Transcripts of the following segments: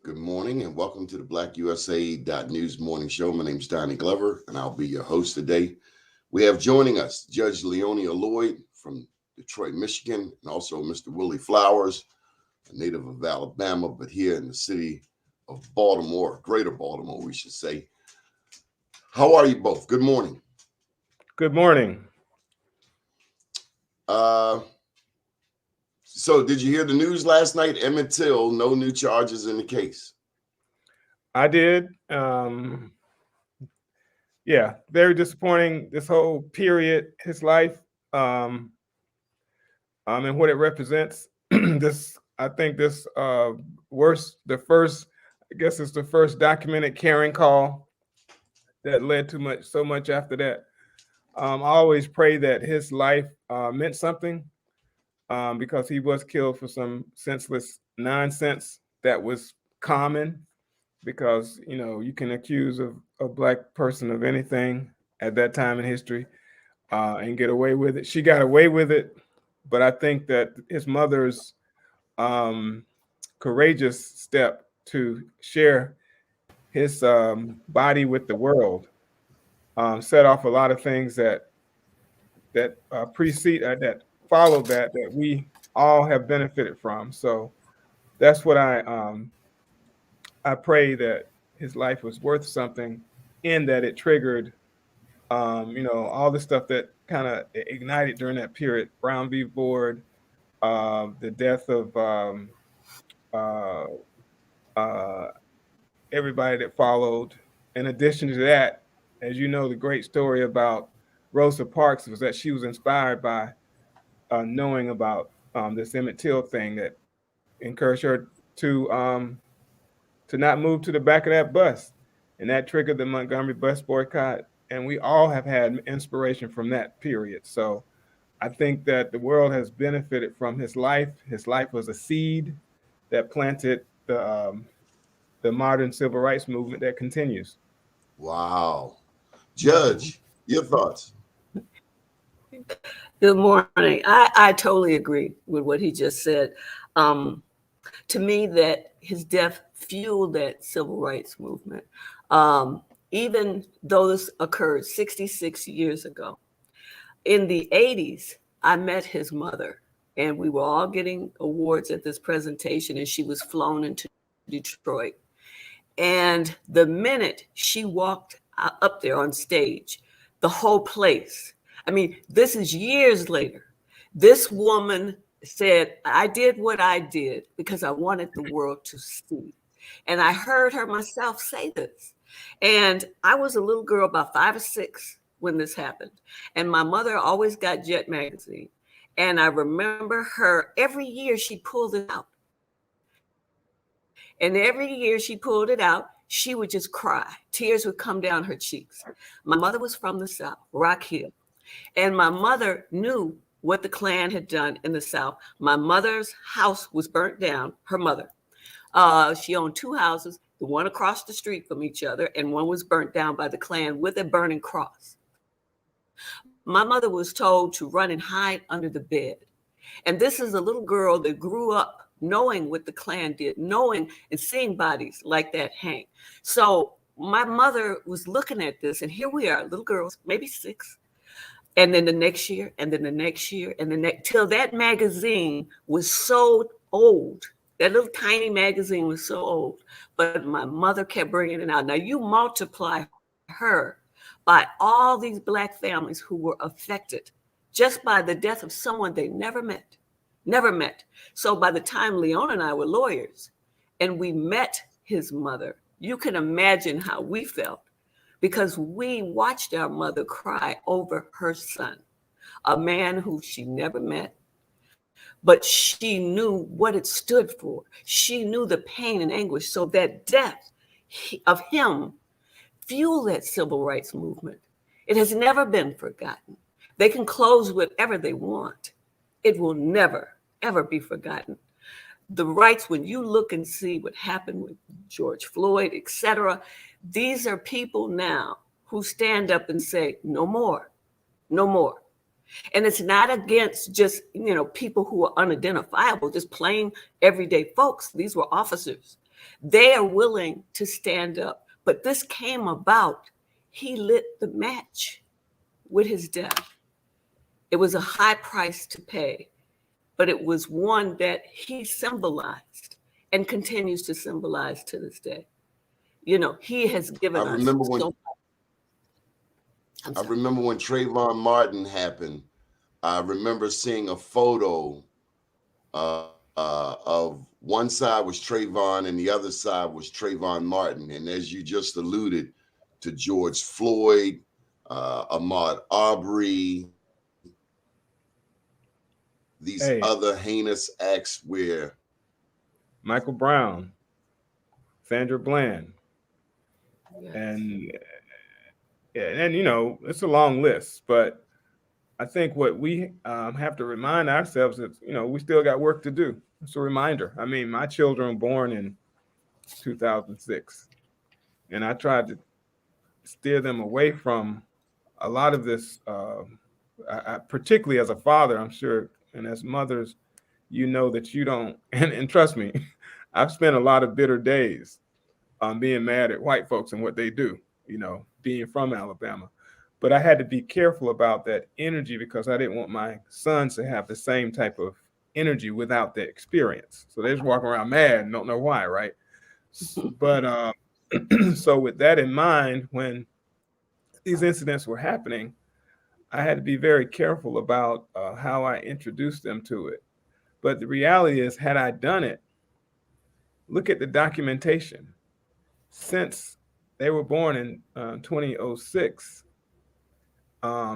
Good morning and welcome to the BlackUSA.News morning show. My name is Donnie Glover and I'll be your host today. We have joining us Judge Leonia Lloyd from Detroit, Michigan, and also Mr. Willie Flowers, a native of Alabama, but here in the city of Baltimore, greater Baltimore, we should say. How are you both? Good morning. Good morning. Uh, so did you hear the news last night? Emmett Till, no new charges in the case. I did. Yeah, very disappointing. This whole period, his life, and what it represents. I think this the first, I guess it's the first documented Karen call that led to so much after that. I always pray that his life meant something because he was killed for some senseless nonsense that was common. Because you can accuse a black person of anything at that time in history and get away with it. She got away with it, but I think that his mother's courageous step to share his body with the world set off a lot of things that precede that followed that we all have benefited from. So that's what I pray that his life was worth something, in that it triggered, all the stuff that kind of ignited during that period. Brown v. Board, the death of uh, uh, everybody that followed. In addition to that, as you know, the great story about Rosa Parks was that she was inspired by knowing about this Emmett Till thing that encouraged her to not move to the back of that bus. And that triggered the Montgomery bus boycott. And we all have had inspiration from that period. So I think that the world has benefited from his life. His life was a seed that planted the modern civil rights movement that continues. Wow. Judge, your thoughts? Good morning. I totally agree with what he just said. To me, that his death fueled that civil rights movement. Even though this occurred 66 years ago, in the 80s, I met his mother, and we were all getting awards at this presentation, and she was flown into Detroit. And the minute she walked up there on stage, the whole place, I mean, this is years later, this woman said, I did what I did because I wanted the world to see. And I heard her myself say this. And I was a little girl, about 5 or 6, when this happened. And my mother always got Jet magazine. And I remember her, every year she pulled it out. And every year she pulled it out, she would just cry. Tears would come down her cheeks. My mother was from the South, Rock Hill. And my mother knew what the Klan had done in the South. My mother's house was burnt down, her mother. She owned 2 houses, the one across the street from each other, and one was burnt down by the Klan with a burning cross. My mother was told to run and hide under the bed. And this is a little girl that grew up knowing what the Klan did, knowing and seeing bodies like that hang. So my mother was looking at this, and here we are, little girls, maybe 6. And then the next year, and then the next year, and the next, till that magazine was so old. That little tiny magazine was so old, but my mother kept bringing it out. Now you multiply her by all these Black families who were affected just by the death of someone they never met. So by the time Leon and I were lawyers and we met his mother, you can imagine how we felt, because we watched our mother cry over her son, a man who she never met, but she knew what it stood for. She knew the pain and anguish. So that death of him fueled that civil rights movement. It has never been forgotten. They can close whatever they want. It will never, ever be forgotten. The rights, when you look and see what happened with George Floyd, etc., these are people now who stand up and say, no more, no more. And it's not against just, people who are unidentifiable, just plain everyday folks. These were officers. They are willing to stand up. But this came about. He lit the match with his death. It was a high price to pay, but it was one that he symbolized and continues to symbolize to this day. You know, he has given us remember when so much. I remember when Trayvon Martin happened. I remember seeing a photo of one side was Trayvon and the other side was Trayvon Martin. And as you just alluded to, George Floyd, Ahmaud Arbery, these other heinous acts where Michael Brown, Sandra Bland, Yes. and you know, it's a long list, but I think what we have to remind ourselves is, you know, we still got work to do. It's a reminder. I mean, my children were born in 2006, and I tried to steer them away from a lot of this, particularly as a father, I'm sure, and as mothers, you know that you don't, and trust me, I've spent a lot of bitter days being mad at white folks and what they do, you know, being from Alabama. But I had to be careful about that energy because I didn't want my sons to have the same type of energy without the experience. So they just walk around mad and don't know why, right? But so with that in mind, when these incidents were happening, I had to be very careful about how I introduced them to it. But the reality is, had I done it, look at the documentation. Since they were born in 2006,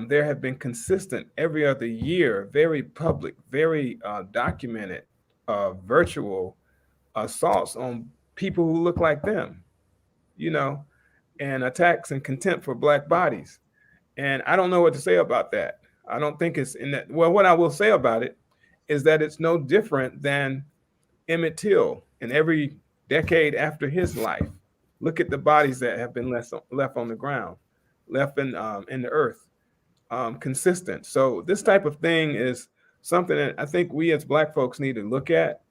there have been consistent every other year, very public, very documented virtual assaults on people who look like them, you know, and attacks and contempt for Black bodies. And I don't know what to say about that. I don't think it's in that. Well, what I will say about it is that it's no different than Emmett Till in every decade after his life. Look at the bodies that have been left on the ground, left in the earth, consistent. So this type of thing is something that I think we as Black folks need to look at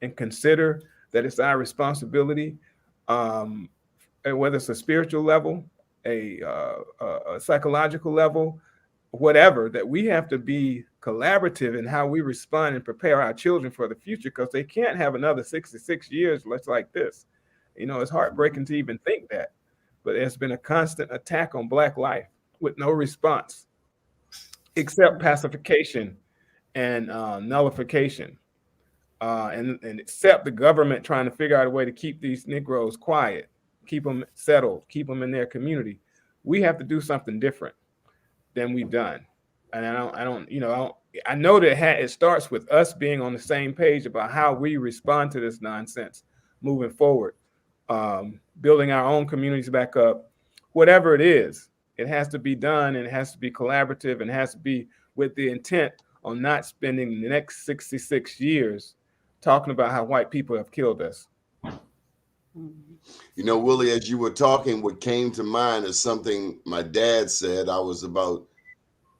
and consider that it's our responsibility, and whether it's a spiritual level, a psychological level, whatever, that we have to be collaborative in how we respond and prepare our children for the future, because they can't have another 66 years like this. You know, it's heartbreaking to even think that, but there's been a constant attack on Black life with no response except pacification and nullification, and except the government trying to figure out a way to keep these Negroes quiet, keep them settled, keep them in their community. We have to do something different than we've done. And I know that it starts with us being on the same page about how we respond to this nonsense moving forward, building our own communities back up, whatever it is. It has to be done, and it has to be collaborative, and it has to be with the intent on not spending the next 66 years talking about how white people have killed us. You know, Willie, as you were talking, what came to mind is something my dad said. I was about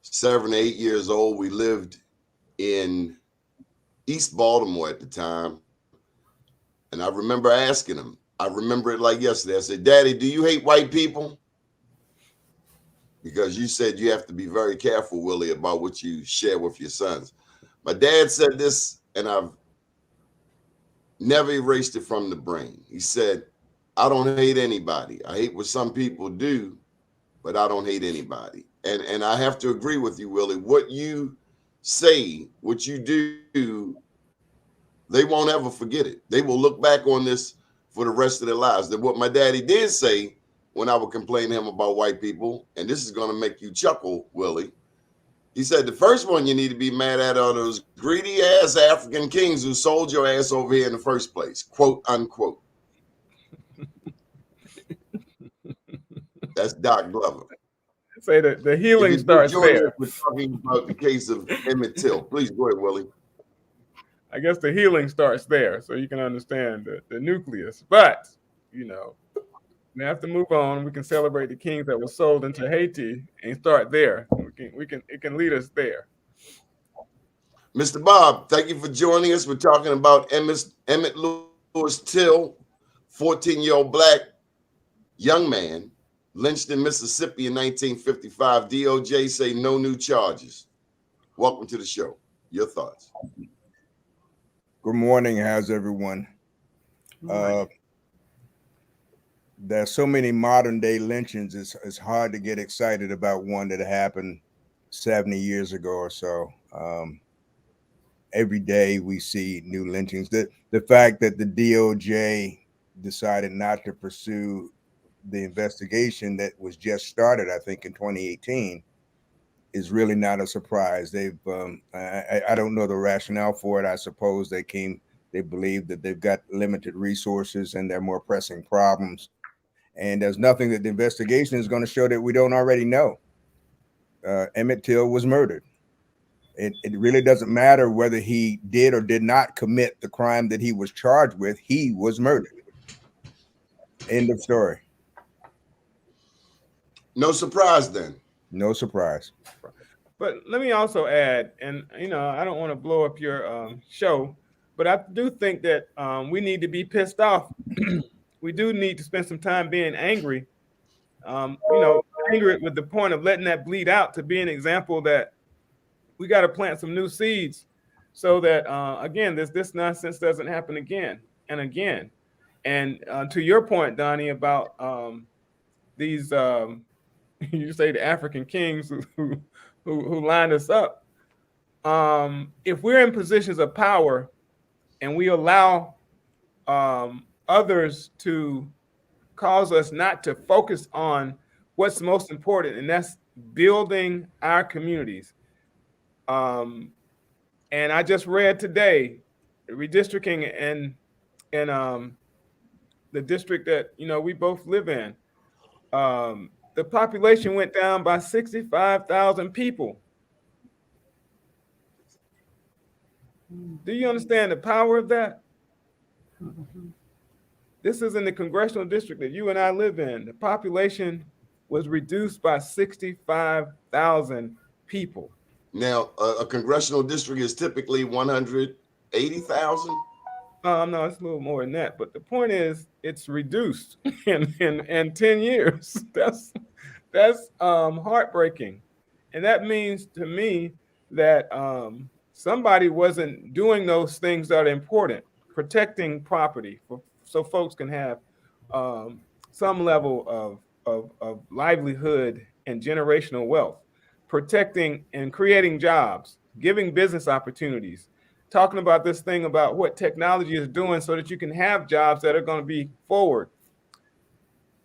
7 or 8 years old. We lived in East Baltimore at the time. And I remember asking him, I remember it like yesterday. I said, "Daddy, do you hate white people?" Because you said you have to be very careful, Willie, about what you share with your sons. My dad said this, and I've never erased it from the brain. He said, "I don't hate anybody. I hate what some people do, but I don't hate anybody." And I have to agree with you, Willie. What you say, what you do, they won't ever forget it. They will look back on this for the rest of their lives. That what my daddy did say when I would complain to him about white people, and this is going to make you chuckle, Willie. He said, the first one you need to be mad at are those greedy ass African kings who sold your ass over here in the first place, quote unquote. That's Doc Glover. Say that the healing starts there. We're talking about the case of Emmett Till. Please go ahead, Willie. I guess the healing starts there, so you can understand the nucleus. But, you know, we have to move on. We can celebrate the kings that were sold into Haiti and start there. It can lead us there. Mr. Bob, thank you for joining us. We're talking about Emmett Lewis Till, 14-year-old black young man lynched in Mississippi in 1955. DOJ say no new charges. Welcome to the show. Your thoughts? Good morning. How's everyone? There's so many modern day lynchings. It's hard to get excited about one that happened 70 years ago or so. Every day we see new lynchings. The fact that the DOJ decided not to pursue the investigation that was just started, I think in 2018, is really not a surprise. They've I don't know the rationale for it. I suppose they believe that they've got limited resources and there are more pressing problems. And there's nothing that the investigation is going to show that we don't already know. Emmett Till was murdered. It really doesn't matter whether he did or did not commit the crime that he was charged with. He was murdered. End of story. No surprise then. No surprise. But let me also add, and I don't want to blow up your show, but I do think that we need to be pissed off. We do need to spend some time being angry. Angry with the point of letting that bleed out to be an example that we got to plant some new seeds, so that again, this nonsense doesn't happen again and again. And to your point, Donnie, about these, you say the African kings who lined us up. If we're in positions of power and we allow others to cause us not to focus on what's most important, and that's building our communities. And I just read today redistricting in the district that we both live in. The population went down by 65,000 people. Do you understand the power of that? This is in the congressional district that you and I live in. The population was reduced by 65,000 people. Now, a congressional district is typically 180,000. No, it's a little more than that. But the point is, it's reduced in 10 years. That's heartbreaking, and that means to me that somebody wasn't doing those things that are important, protecting property so folks can have some level of livelihood and generational wealth, protecting and creating jobs, giving business opportunities, talking about this thing about what technology is doing so that you can have jobs that are going to be forward.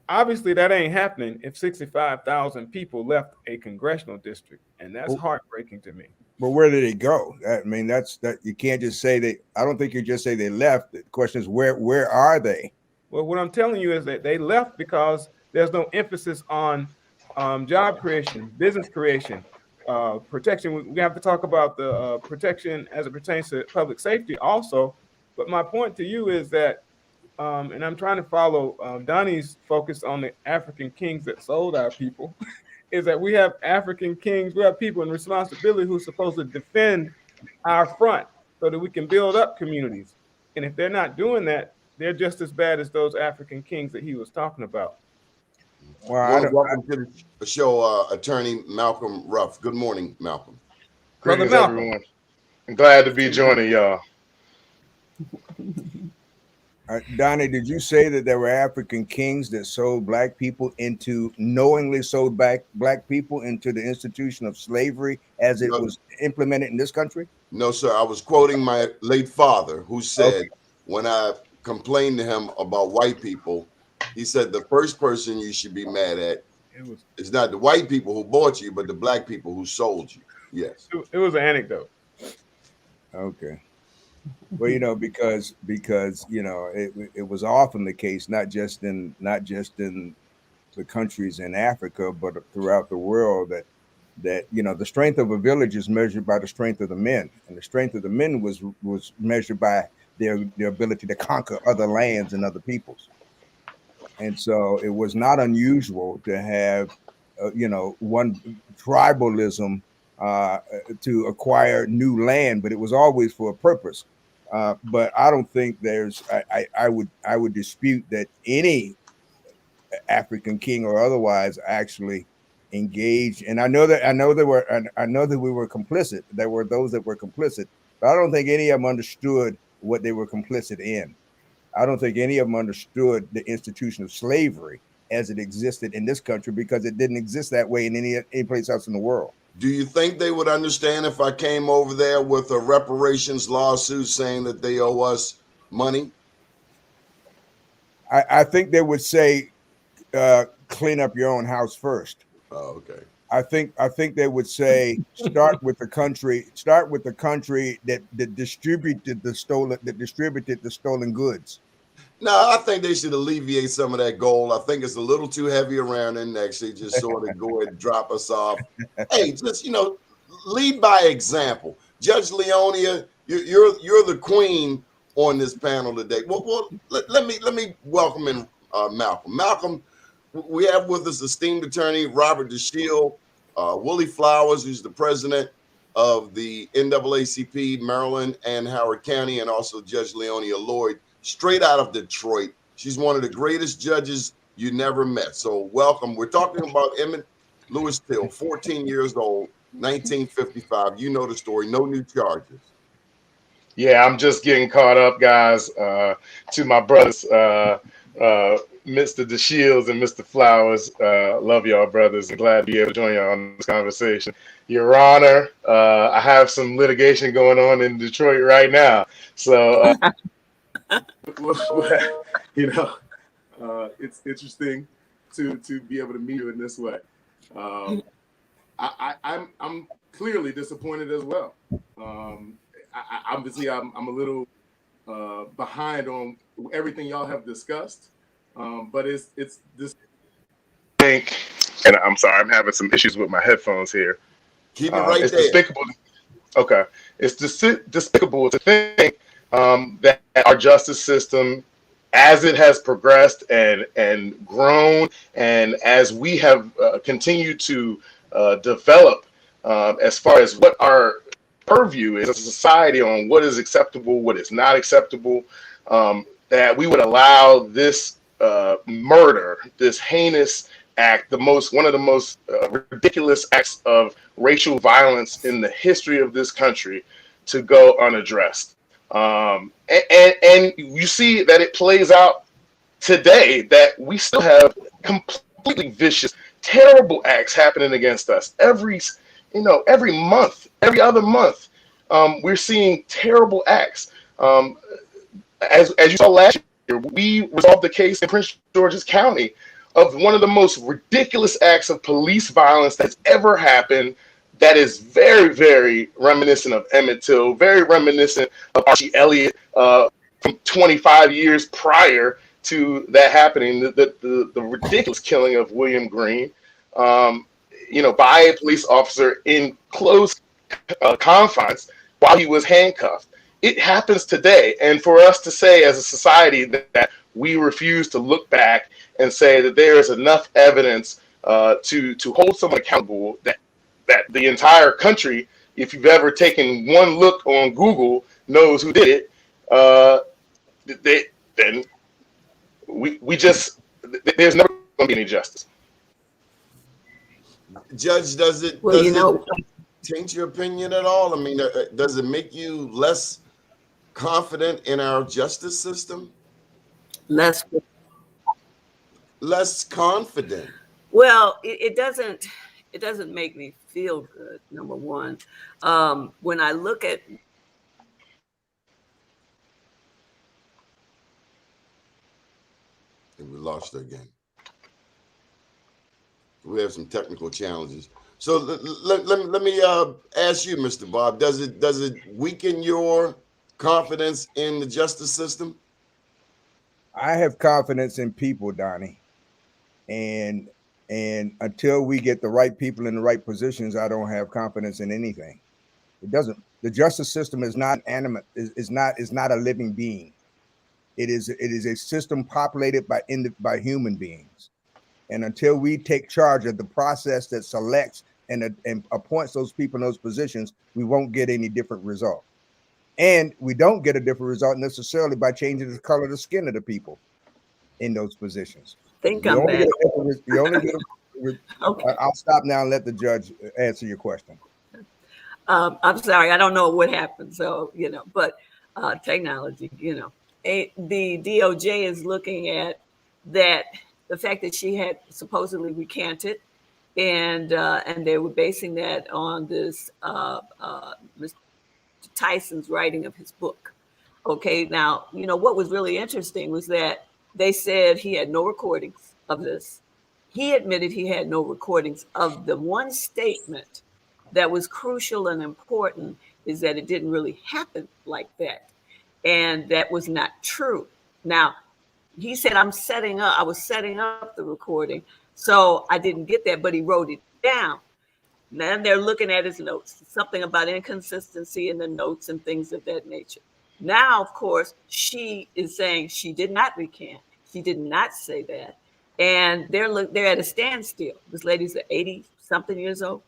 Obviously, that ain't happening if 65,000 people left a congressional district, and that's heartbreaking to me. But where did it go? I mean, that you can't just say they. I don't think you just say they left. The question is, where are they? Well, what I'm telling you is that they left because there's no emphasis on job creation, business creation, protection. We have to talk about the protection as it pertains to public safety also. But my point to you is that, and I'm trying to follow Donnie's focus on the African kings that sold our people, is that we have African kings, we have people in responsibility who's supposed to defend our front so that we can build up communities. And if they're not doing that, they're just as bad as those African kings that he was talking about. Well, welcome to the show, Attorney Malcolm Ruff. Good morning, Malcolm. Greetings, everyone. I'm glad to be joining y'all. Donnie, did you say that there were African kings that knowingly sold black people into the institution of slavery as it was implemented in this country? No, sir. I was quoting my late father, who said, when I complained to him about white people, he said the first person you should be mad at is not the white people who bought you, but the black people who sold you. Yes. It was an anecdote. Okay. Well, because it was often the case, not just in the countries in Africa, but throughout the world, that the strength of a village is measured by the strength of the men, and the strength of the men was measured by their ability to conquer other lands and other peoples. And so it was not unusual to have one tribalism to acquire new land, but it was always for a purpose. But I don't think there's. I would dispute that any African king or otherwise actually engaged. And I know that we were complicit. There were those that were complicit, but I don't think any of them understood what they were complicit in. I don't think any of them understood the institution of slavery as it existed in this country, because it didn't exist that way in any place else in the world. Do you think they would understand if I came over there with a reparations lawsuit saying that they owe us money? I think they would say, clean up your own house first. Oh, okay. I think they would say, start with the country that distributed the stolen goods. No, I think they should alleviate some of that gold. I think it's a little too heavy around their necks. They just sort of go and drop us off. Hey, just lead by example. Judge Leonia, you're the queen on this panel today. Well, let me welcome in Malcolm. Malcolm, we have with us esteemed attorney Robert DeShield, Willie Flowers, who's the president of the NAACP Maryland and Howard County, and also Judge Leonia Lloyd, straight out of Detroit. She's one of the greatest judges you never met. So welcome. We're talking about Emmett Lewis Till, 14 years old, 1955. You know the story. No new charges. Yeah, I'm just getting caught up, guys, to my brothers, Mr. DeShields and Mr. Flowers. Love y'all, brothers, and glad to be able to join y'all on this conversation. Your Honor, I have some litigation going on in Detroit right now. So, it's interesting to be able to meet you in this way. I'm clearly disappointed as well. Obviously, I'm a little behind on everything y'all have discussed, but it's this thing. And I'm sorry, I'm having some issues with my headphones here. Keep it right it's there. Despicable. Okay, it's despicable to think that our justice system, as it has progressed and grown, and as we have continued to develop, as far as what our purview is as a society on what is acceptable, what is not acceptable, that we would allow this murder, this heinous act, one of the most ridiculous acts of racial violence in the history of this country, to go unaddressed. And you see that it plays out today, that we still have completely vicious, terrible acts happening against us every month, every other month. We're seeing terrible acts. As you saw last year, we resolved the case in Prince George's County of one of the most ridiculous acts of police violence that's ever happened. That is very, very reminiscent of Emmett Till, very reminiscent of Archie Elliott from 25 years prior to that happening. The ridiculous killing of William Green, by a police officer in close confines while he was handcuffed. It happens today, and for us to say as a society that we refuse to look back and say that there is enough evidence to hold someone accountable, that the entire country, if you've ever taken one look on Google, knows who did it, then there's never going to be any justice. Judge, does it change your opinion at all? I mean, does it make you less confident in our justice system? Less confident. Well, it doesn't make me feel good, number one. When I look at and we lost her again. We have some technical challenges. So let me ask you, Mr. Bob, does it weaken your confidence in the justice system? I have confidence in people, Donnie, and until we get the right people in the right positions, I don't have confidence in anything. It doesn't. The justice system is not animate. Is not a living being. It is a system populated by human beings, and until we take charge of the process that selects and appoints those people in those positions, we won't get any different result. And we don't get a different result necessarily by changing the color of the skin of the people in those positions. Think You I'm only get back. a different, you only get Okay. I'll stop now and let the judge answer your question. I'm sorry, I don't know what happened. So, but technology, the DOJ is looking at that, the fact that she had supposedly recanted, and they were basing that on this Mr. Tyson's writing of his book. Okay, now, what was really interesting was that they said he had no recordings of this. He admitted he had no recordings of the one statement that was crucial and important, is that it didn't really happen like that. And that was not true. Now, he said, I was setting up the recording, so I didn't get that, but he wrote it down. Then they're looking at his notes, something about inconsistency in the notes and things of that nature. Now, of course, she is saying she did not recant. She did not say that. And they're at a standstill. This lady's 80 something years old.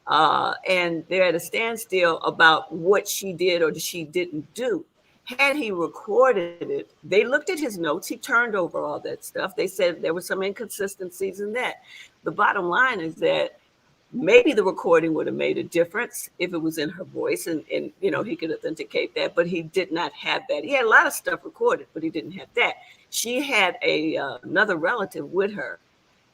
And they're at a standstill about what she did or she didn't do. Had he recorded it, they looked at his notes. He turned over all that stuff. They said there were some inconsistencies in that. The bottom line is that maybe the recording would have made a difference if it was in her voice, and he could authenticate that, but he did not have that. He had a lot of stuff recorded, but he didn't have that. She had another relative with her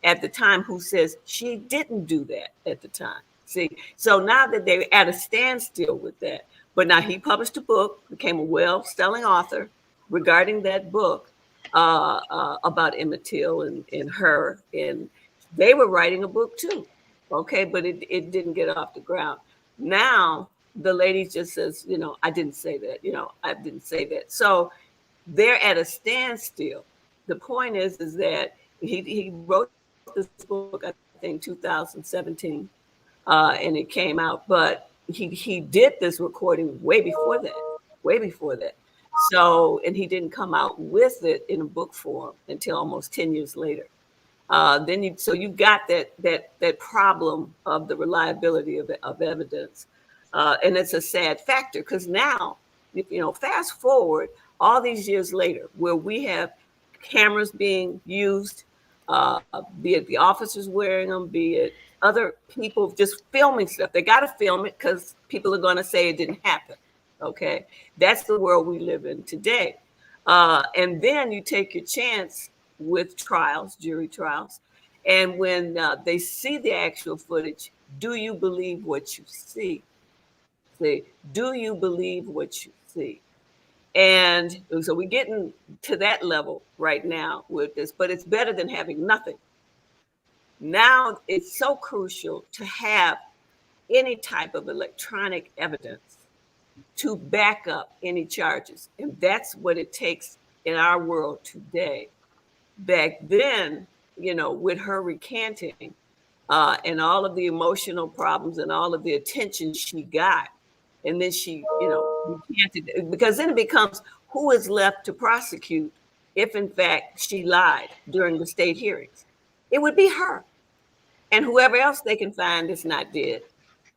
at the time who says she didn't do that at the time. See, so now that they're at a standstill with that, but now he published a book, became a well-selling author regarding that book about Emmett Till and her, and they were writing a book too. Okay, but it didn't get off the ground. Now the lady just says, I didn't say that, I didn't say that. So they're at a standstill. The point is that he wrote this book, I think 2017, and it came out, but he did this recording way before that. So, and he didn't come out with it in a book form until almost 10 years later. So you got that problem of the reliability of evidence, and it's a sad factor because now, fast forward all these years later, where we have cameras being used, be it the officers wearing them, be it other people just filming stuff. They got to film it because people are going to say it didn't happen. Okay, that's the world we live in today. And then you take your chance with trials, jury trials. And when they see the actual footage, do you believe what you see? See, do you believe what you see? And so we're getting to that level right now with this, but it's better than having nothing. Now it's so crucial to have any type of electronic evidence to back up any charges. And that's what it takes in our world today. Back then, with her recanting and all of the emotional problems and all of the attention she got, and then she, recanted, because then it becomes who is left to prosecute if in fact she lied during the state hearings. It would be her and whoever else they can find is not dead.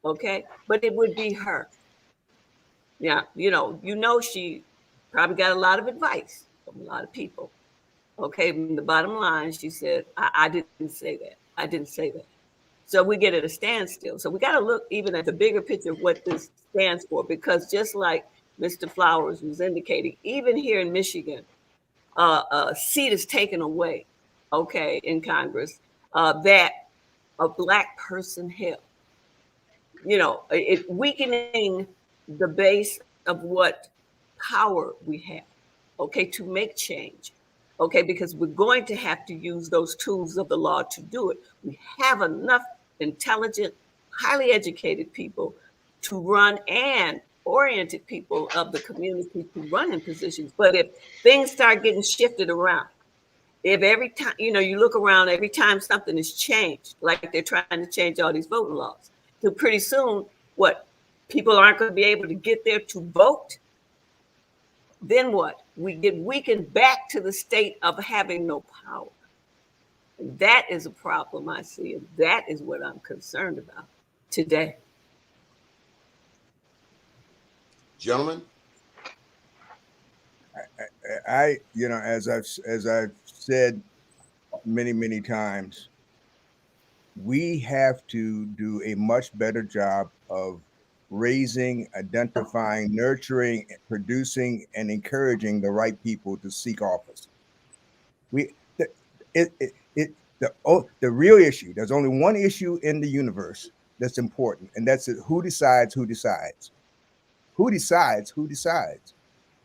Okay, but it would be her. Yeah, she probably got a lot of advice from a lot of people. Okay, the bottom line, she said, I didn't say that. I didn't say that. So we get at a standstill. So we got to look even at the bigger picture of what this stands for, because just like Mr. Flowers was indicating, even here in Michigan, a seat is taken away, okay, in Congress, that a Black person held. It weakening the base of what power we have, okay, to make change, okay, because we're going to have to use those tools of the law to do it. We have enough intelligent, highly educated people to run, and oriented people of the community to run in positions. But if things start getting shifted around, if every time, you look around, every time something is changed, like they're trying to change all these voting laws, so pretty soon, what, people aren't going to be able to get there to vote? Then what? We get weakened back to the state of having no power. And that is a problem I see, and that is what I'm concerned about today. Gentlemen, As I've said many times, we have to do a much better job of raising, identifying, nurturing, producing, and encouraging the right people to seek office. We the, it the real issue. There's only one issue in the universe that's important, and that's who decides who decides. Who decides who decides?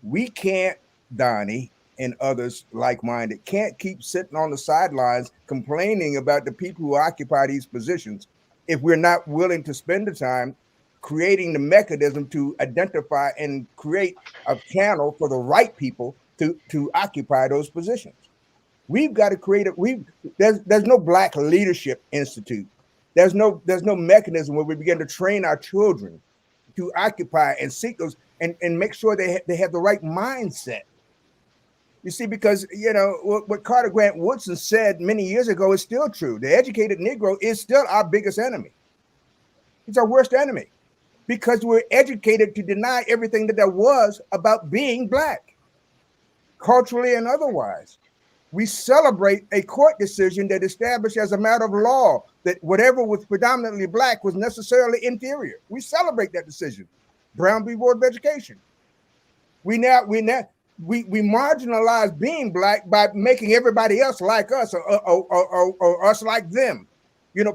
We can't, Donnie, and others like-minded can't keep sitting on the sidelines complaining about the people who occupy these positions if we're not willing to spend the time creating the mechanism to identify and create a channel for the right people to occupy those positions. We've got to create there's no Black Leadership Institute. There's no mechanism where we begin to train our children to occupy and seek those and make sure they have the right mindset. You see, because what Carter Grant Woodson said many years ago is still true. The educated Negro is still our biggest enemy. He's our worst enemy because we're educated to deny everything that there was about being Black, culturally and otherwise. We celebrate a court decision that established as a matter of law that whatever was predominantly Black was necessarily inferior. We celebrate that decision. Brown v. Board of Education. We marginalize being Black by making everybody else like us or us like them.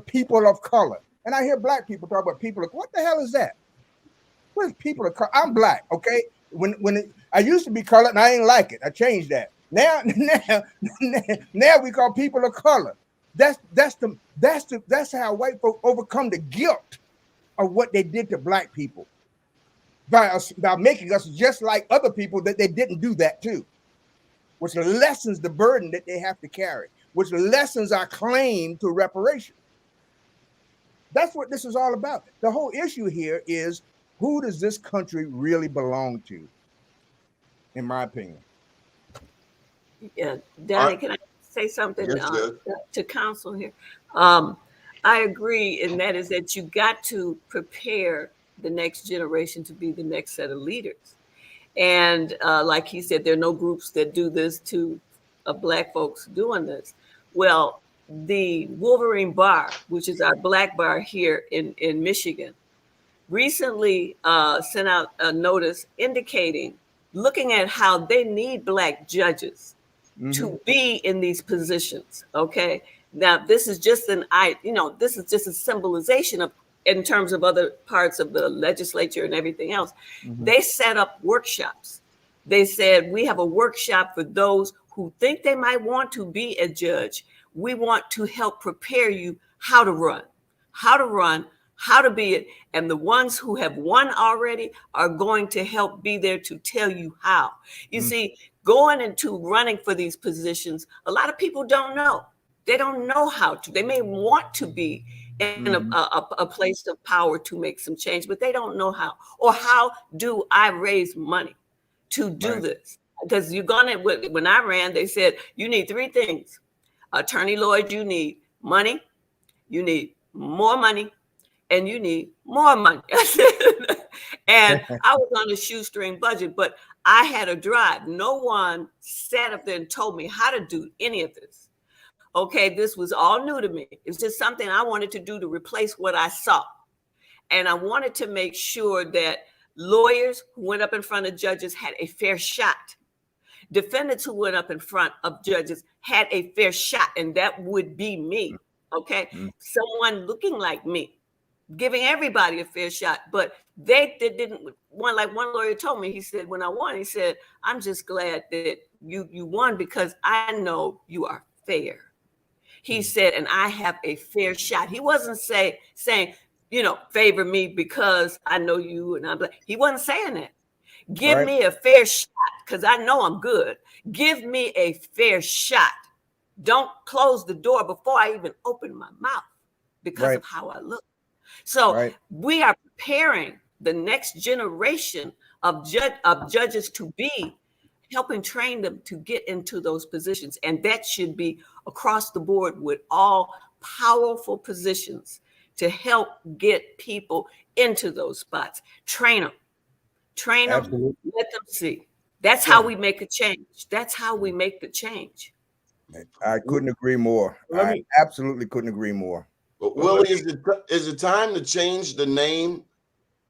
People of color. And I hear Black people talk about people of, what the hell is that? What is people of color? I'm Black, okay? When I used to be colored and I ain't like it. I changed that. Now we call people of color. That's how white folk overcome the guilt of what they did to Black people by making us just like other people that they didn't do that to, which lessens the burden that they have to carry, which lessens our claim to reparation. That's what this is all about. The whole issue here is, who does this country really belong to? In my opinion. Yeah, Danny, can I say something to counsel here? I agree, and that is that you got to prepare the next generation to be the next set of leaders. And like he said, there are no groups that do this to Black folks doing this. Well, the Wolverine Bar, which is our Black bar here in Michigan, recently sent out a notice indicating, looking at how they need Black judges to be in these positions. Okay. Now, this is just this is just a symbolization of, in terms of other parts of the legislature and everything else. They set up workshops. They said, we have a workshop for those who think they might want to be a judge. We want to help prepare you how to run, how to be it. And the ones who have won already are going to help be there to tell you how. You see, going into running for these positions, a lot of people don't know. They don't know how to. They may want to be in a place of power to make some change, but they don't know how. Or how do I raise money to do this? Because when I ran, they said, you need three things. Attorney Lloyd, you need money, you need more money, and you need more money. And I was on a shoestring budget, but I had a drive. No one sat up there and told me how to do any of this. Okay, this was all new to me. It was just something I wanted to do to replace what I saw. And I wanted to make sure that lawyers who went up in front of judges had a fair shot. Defendants who went up in front of judges had a fair shot, and that would be me. Okay, someone looking like me, giving everybody a fair shot. But they didn't. One lawyer told me, he said, when I won, he said, I'm just glad that you won because I know you are fair. He said, and I have a fair shot. He wasn't saying, favor me because I know you and I'm Black. He wasn't saying that. Give me a fair shot because I know I'm good. Give me a fair shot. Don't close the door before I even open my mouth because of how I look. So we are preparing the next generation of judges to be, helping train them to get into those positions. And that should be across the board with all powerful positions to help get people into those spots. Train them, let them see. That's how we make a change. That's how we make the change. I couldn't agree more. Let I me- absolutely couldn't agree more. But Well, Willie, is it time to change the name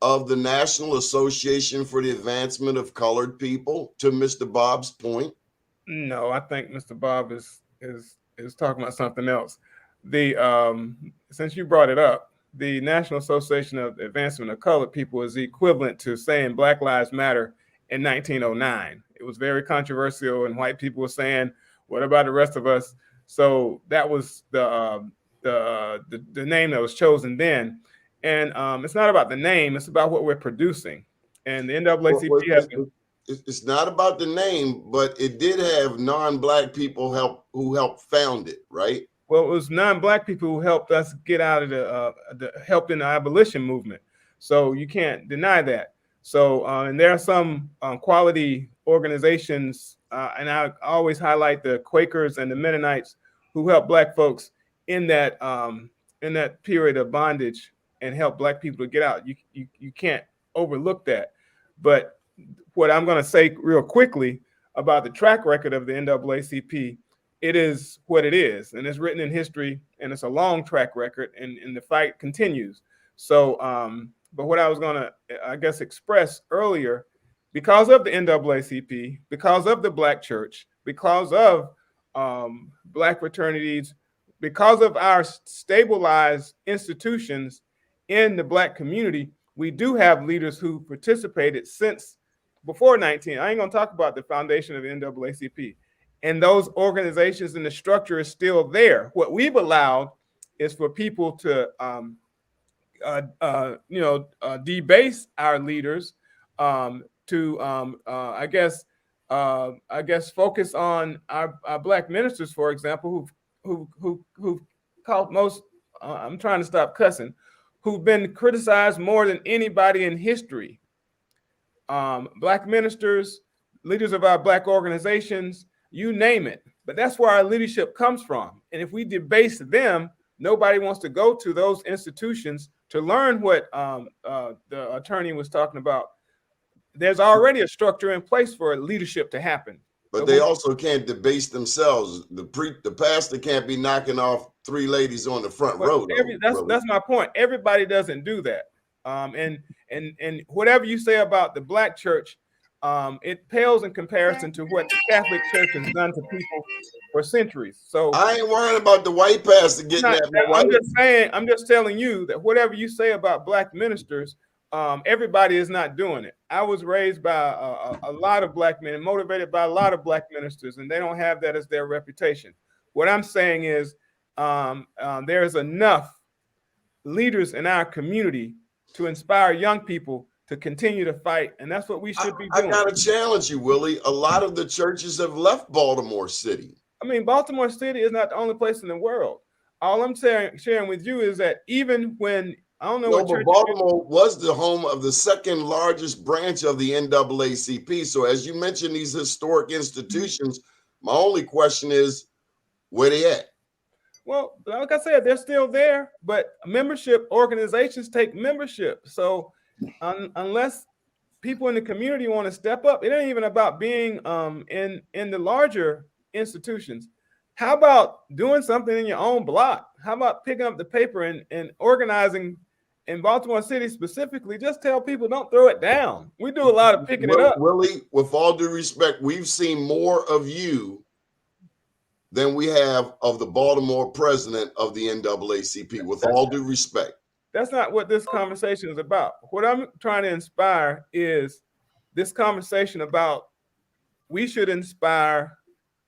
of the National Association for the Advancement of Colored People to Mr. Bob's point? No, I think Mr. Bob is talking about something else. The since you brought it up, the National Association of Advancement of Colored People is the equivalent to saying Black Lives Matter in 1909. It was very controversial, and white people were saying, "What about the rest of us?" So that was the name that was chosen then. And it's not about the name; it's about what we're producing. And the NAACP has. It's not about the name, but it did have non-Black people who helped found it, right? Well, it was non-Black people who helped us get out of the helped in the abolition movement. So you can't deny that. So and there are some quality organizations, and I always highlight the Quakers and the Mennonites who helped Black folks in that period of bondage and help Black people to get out. You can't overlook that. But what I'm going to say real quickly about the track record of the NAACP, it is what it is, and it's written in history, and it's a long track record, and the fight continues. So, but what I was going to, I guess, express earlier, because of the NAACP, because of the Black church, because of Black fraternities, because of our stabilized institutions in the Black community, we do have leaders who participated since before 19. I ain't gonna talk about the foundation of the NAACP. And those organizations and the structure is still there. What we've allowed is for people to, debase our leaders, I guess, focus on our Black ministers, for example, who've called most. I'm trying to stop cussing. Who've been criticized more than anybody in history. Black ministers, leaders of our Black organizations, you name it. But that's where our leadership comes from. And if we debase them, nobody wants to go to those institutions to learn what the attorney was talking about. There's already a structure in place for leadership to happen. But they also can't debase themselves. The pastor can't be knocking off three ladies on the front row. That's my point. Everybody doesn't do that. And whatever you say about the Black church, it pales in comparison to what the Catholic Church has done to people for centuries. So I ain't worrying about the white pastor getting that. I'm just telling you that whatever you say about Black ministers, everybody is not doing it. I was raised by a lot of Black men and motivated by a lot of Black ministers, and they don't have that as their reputation. What I'm saying is there's enough leaders in our community to inspire young people to continue to fight, and that's what we should be doing. I gotta challenge you, Willie. A lot of the churches have left Baltimore City. I mean, Baltimore City is not the only place in the world. All I'm sharing with you is that even when I don't know what church Baltimore was the home of the second largest branch of the NAACP. So as you mentioned these historic institutions, my only question is, where they at? Well, like I said, they're still there, but membership organizations take membership. So unless people in the community want to step up, it ain't even about being in the larger institutions. How about doing something in your own block? How about picking up the paper and organizing in Baltimore City specifically? Just tell people don't throw it down. We do a lot of picking it up. Willie, with all due respect, we've seen more of you than we have of the Baltimore president of the NAACP, with all due respect. That's not what this conversation is about. What I'm trying to inspire is this conversation about we should inspire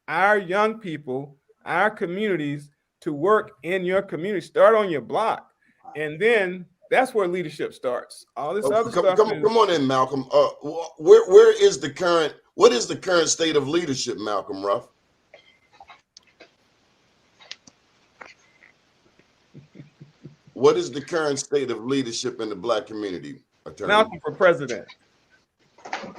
our young people, our communities to work in your community. Start on your block. And then that's where leadership starts. All this other stuff. Come on in, Malcolm. What is the current state of leadership, Malcolm Ruff? What is the current state of leadership in the Black community, attorney? Malcolm for president.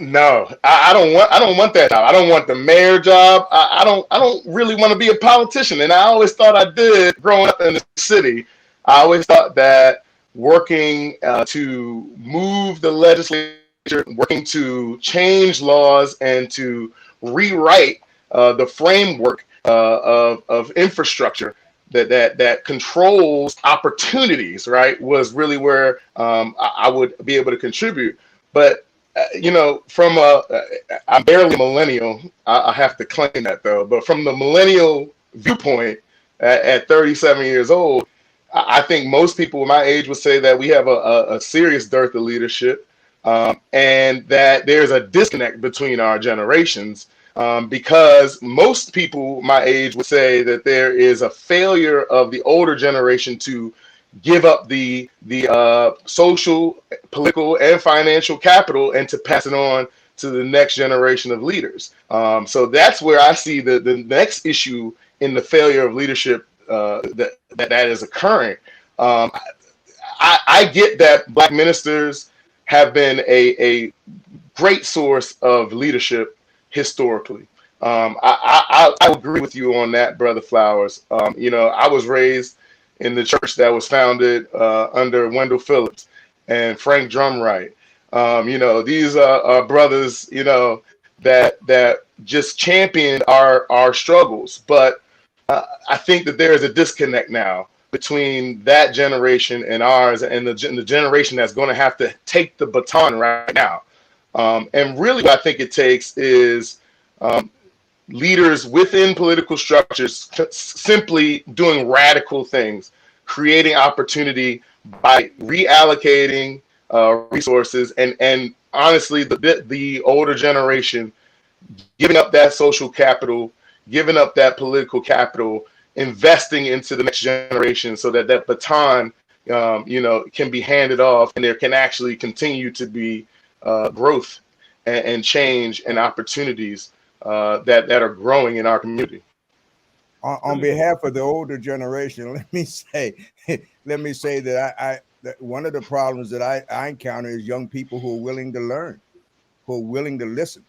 No, I don't want that job. I don't want the mayor job. I don't really want to be a politician. And I always thought I did growing up in the city. I always thought that working to move the legislative working to change laws and to rewrite the framework of infrastructure that controls opportunities, right, was really where I would be able to contribute. But from I'm barely a millennial. I have to claim that though. But from the millennial viewpoint, at 37 years old, I think most people my age would say that we have a serious dearth of leadership, and that there's a disconnect between our generations. Because most people my age would say that there is a failure of the older generation to give up the social, political, and financial capital and to pass it on to the next generation of leaders. So that's where I see the next issue in the failure of leadership that is occurring. I get that Black ministers have been a great source of leadership historically. I agree with you on that, Brother Flowers. I was raised in the church that was founded under Wendell Phillips and Frank Drumright. These are brothers, that just championed our struggles. But I think that there is a disconnect now between that generation and ours, and the generation that's going to have to take the baton right now. And really what I think it takes is leaders within political structures simply doing radical things, creating opportunity by reallocating resources, and honestly, the older generation giving up that social capital, giving up that political capital, investing into the next generation so that that baton can be handed off, and there can actually continue to be growth and change and opportunities that are growing in our community. On behalf of the older generation, let me say that that one of the problems that I encounter is young people who are willing to learn, who are willing to listen.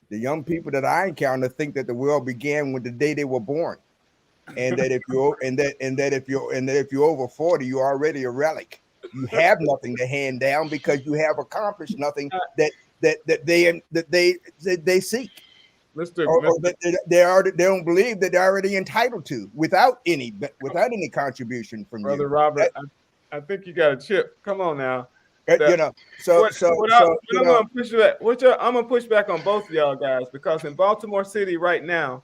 The young people that I encounter think that the world began with the day they were born, and that if you're over 40, you're already a relic. You have nothing to hand down because you have accomplished nothing that they seek. Or that they don't believe that they're already entitled to without any contribution from Brother you. Robert, I think you got a chip. Come on now. I'm gonna push back on both of y'all guys, because in Baltimore City right now,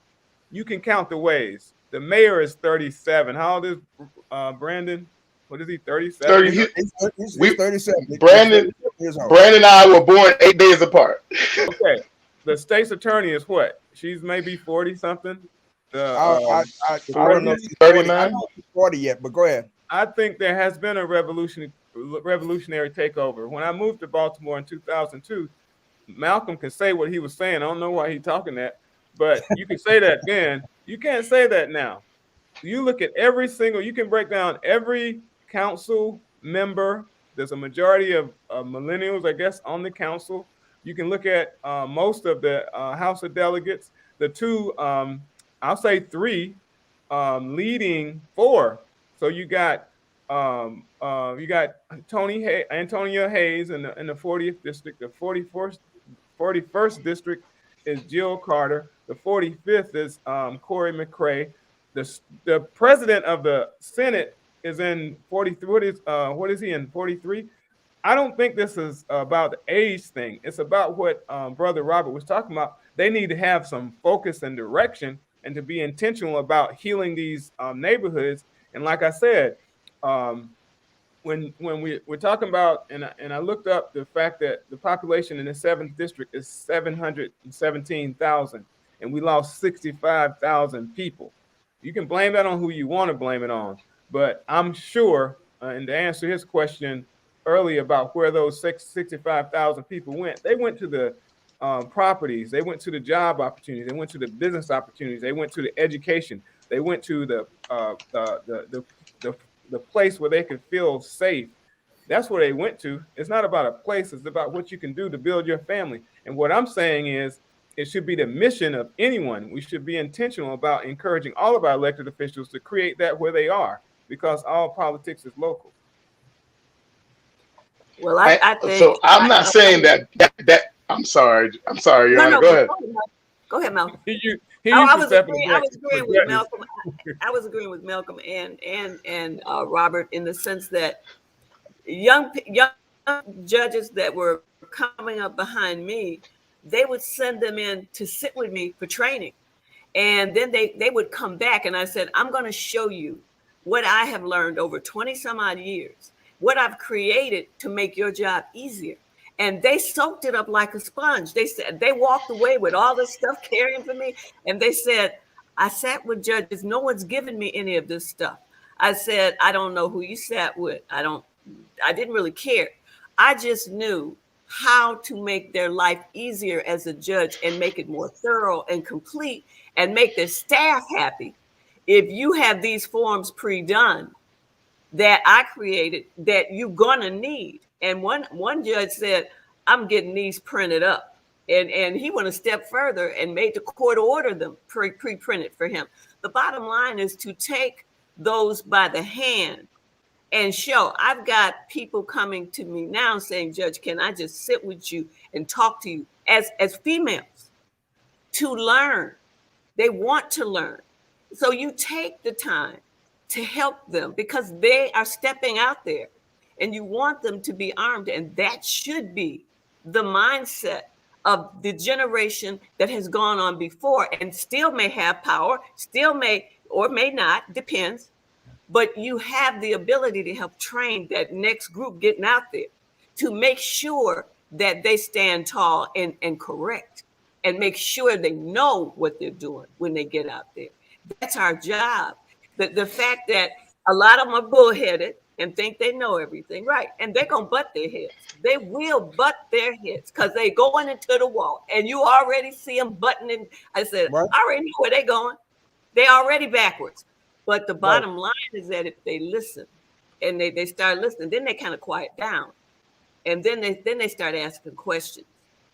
you can count the ways. The mayor is 37. How old is Brandon? What is he? 37. He's 37. Brandon and I were born 8 days apart. Okay. The state's attorney is what? She's maybe 40 something. I don't know if she's 39. I don't know if she's 40 yet, but go ahead. I think there has been a revolutionary takeover. When I moved to Baltimore in 2002, Malcolm can say what he was saying. I don't know why he's talking that, but you can say that then. You can't say that now. You look at you can break down every council member. There's a majority of millennials, I guess, on the council. You can look at most of the House of Delegates. The two, I'll say three, leading four. So you got Antonia Hayes in the 40th district. The 41st district is Jill Carter. The 45th is Corey McCray. The president of the Senate is in 43. What is he in 43? I don't think this is about the age thing. It's about what Brother Robert was talking about. They need to have some focus and direction, and to be intentional about healing these neighborhoods. And like I said, when we're talking about, and I looked up the fact that the population in the 7th district is 717,000, and we lost 65,000 people. You can blame that on who you want to blame it on, but I'm sure, and to answer his question earlier about where those 65,000 people went, they went to the properties, they went to the job opportunities, they went to the business opportunities, they went to the education, they went to the place where they could feel safe. That's where they went to. It's not about a place, it's about what you can do to build your family. And what I'm saying is, it should be the mission of anyone. We should be intentional about encouraging all of our elected officials to create that where they are, because all politics is local. Well, I think So I'm not saying that I'm sorry, Your no, Honor. no. Go ahead. Go ahead, Malcolm. He used I to was step agreeing. I was agreeing with Malcolm. I was agreeing with Malcolm and Robert in the sense that young judges that were coming up behind me, they would send them in to sit with me for training, and then they would come back, and I said, I'm going to show you what I have learned over 20 some odd years, what I've created to make your job easier. And they soaked it up like a sponge. They said they walked away with all this stuff carrying for me, and they said, I sat with judges. No one's given me any of this stuff. I said, I don't know who you sat with. I didn't really care. I just knew how to make their life easier as a judge and make it more thorough and complete and make their staff happy. If you have these forms pre-done that I created that you're gonna need. And one judge said, I'm getting these printed up. And he went a step further and made the court order them pre-printed for him. The bottom line is to take those by the hand and show. I've got people coming to me now saying, Judge, can I just sit with you and talk to you as females to learn? They want to learn. So you take the time to help them because they are stepping out there and you want them to be armed. And that should be the mindset of the generation that has gone on before and still may have power, still may or may not, depends. But you have the ability to help train that next group getting out there to make sure that they stand tall and correct and make sure they know what they're doing when they get out there. That's our job. The fact that a lot of them are bullheaded and think they know everything, right? And they're going to butt their heads. They will butt their heads because they're going into the wall. And you already see them butting in. I said, Right. I already know where they're going. They're already backwards. But the Right. bottom line is that if they listen and they start listening, then they kind of quiet down. And then they start asking questions.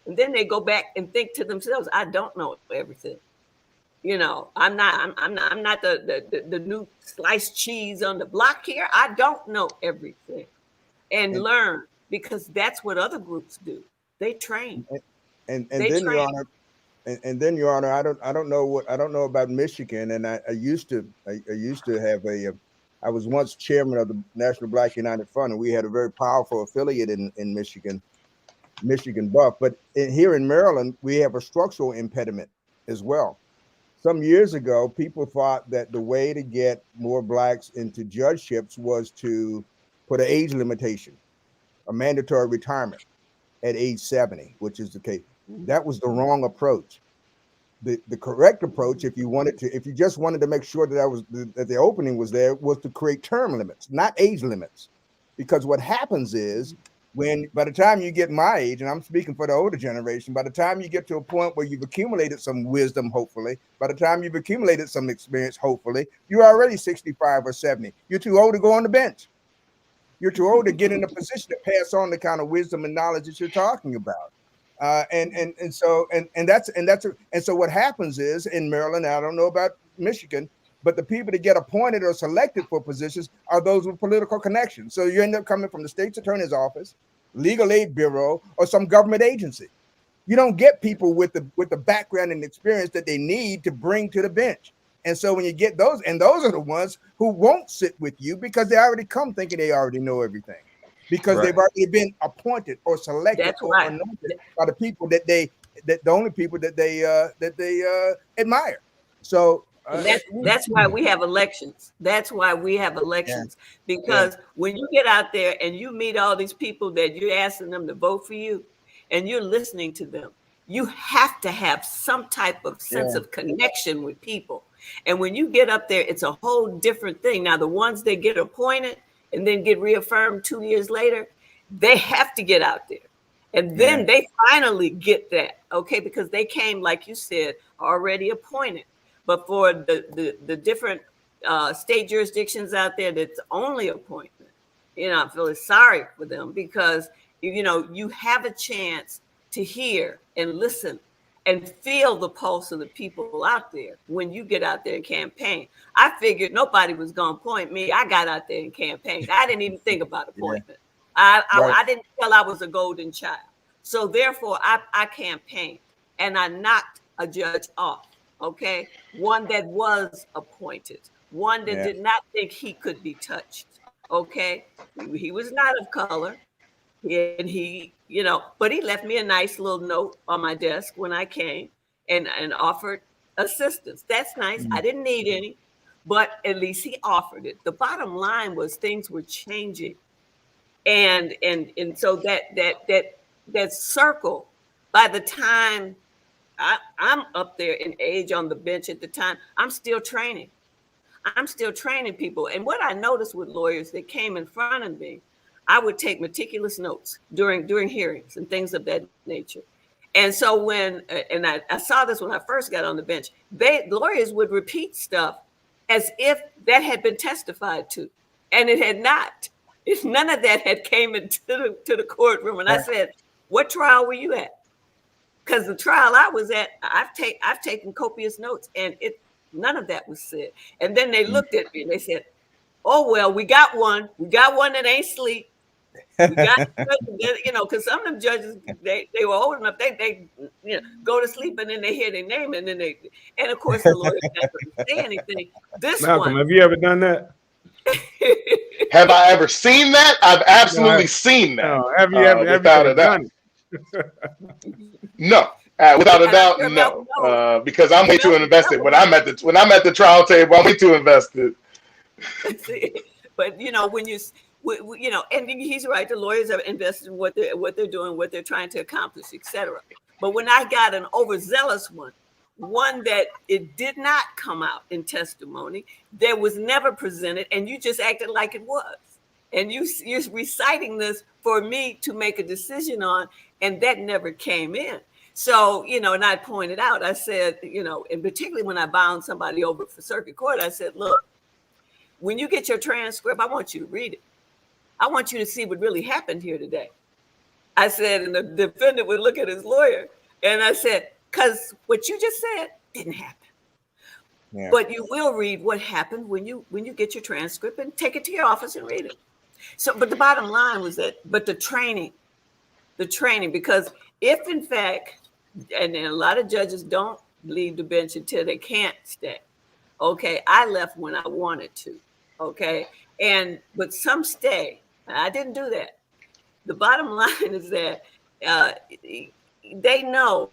And then they go back and think to themselves, I don't know everything. You know, I'm not the new sliced cheese on the block here. I don't know everything. And learn, because that's what other groups do. They train. And They then, Your train. Honor, and then, Your Honor, I don't know about Michigan, and I used to have I was once chairman of the National Black United Front, and we had a very powerful affiliate in Michigan, Michigan Buff. But here in Maryland, we have a structural impediment as well. Some years ago, people thought that the way to get more blacks into judgeships was to put an age limitation, a mandatory retirement at age 70, which is the case. That was the wrong approach. The correct approach, if you just wanted to make sure that the opening was there, was to create term limits, not age limits. Because what happens is, by the time you get my age, and I'm speaking for the older generation, by the time you get to a point where you've accumulated some wisdom, hopefully, by the time you've accumulated some experience, hopefully, you're already 65 or 70. You're too old to go on the bench. You're too old to get in a position to pass on the kind of wisdom and knowledge that you're talking about. So what happens is in Maryland, I don't know about Michigan, but the people that get appointed or selected for positions are those with political connections. So you end up coming from the state's attorney's office, legal aid bureau, or some government agency. You don't get people with the background and experience that they need to bring to the bench. And so when you get those, and those are the ones who won't sit with you because they already come thinking they already know everything, because they've already been appointed or selected or anointed by the people that the only people that they admire. So that's why we have elections. That's why we have elections, because when you get out there and you meet all these people that you're asking them to vote for you and you're listening to them, you have to have some type of sense of connection with people. And when you get up there, it's a whole different thing. Now, the ones that get appointed and then get reaffirmed 2 years later, they have to get out there. And then they finally get that, okay, because they came, like you said, already appointed. But for the different state jurisdictions out there that's only appointment, I feel sorry for them, because, you have a chance to hear and listen and feel the pulse of the people out there when you get out there and campaign. I figured nobody was going to appoint me. I got out there and campaigned. I didn't even think about appointment. I didn't feel I was a golden child. So therefore, I campaigned and I knocked a judge off, okay? One that was appointed, one that did not think he could be touched, okay? He was not of color. And he, but he left me a nice little note on my desk when I came and offered assistance. That's nice. I didn't need any, but at least he offered it. The bottom line was things were changing. And so that circle, by the time I'm up there in age on the bench at the time, I'm still training. I'm still training people. And what I noticed with lawyers that came in front of me, I would take meticulous notes during hearings and things of that nature. And so when, and I saw this when I first got on the bench, lawyers would repeat stuff as if that had been testified to, and it had not. If none of that had came into the courtroom, and I said, "What trial were you at?" Because the trial I was at, I've taken copious notes, and none of that was said. And then they looked at me and they said, "Oh well, we got one that ain't sleep. We got, because some of them judges they were old enough, they go to sleep and then they hear their name and then and of course the lawyer doesn't say anything." This Malcolm, one, have you ever done that? Have I ever seen that? I've absolutely seen that. No. Have you ever done it? No, without a doubt, no. Because I'm way too invested. When I'm at the trial table, I'm way too invested. But when you and he's right. The lawyers are invested in what they're doing, what they're trying to accomplish, etc. But when I got an overzealous one that it did not come out in testimony, that was never presented, and you just acted like it was, and you're reciting this for me to make a decision on, and that never came in. So, and I pointed out, I said, and particularly when I bound somebody over for circuit court, I said, look, when you get your transcript, I want you to read it. I want you to see what really happened here today. I said, and the defendant would look at his lawyer, and I said, because what you just said didn't happen. Yeah. But you will read what happened when you get your transcript and take it to your office and read it. So, but the bottom line was but the training, because if in fact, and a lot of judges don't leave the bench until they can't stay. Okay, I left when I wanted to. Okay, but some stay. I didn't do that. The bottom line is that they know.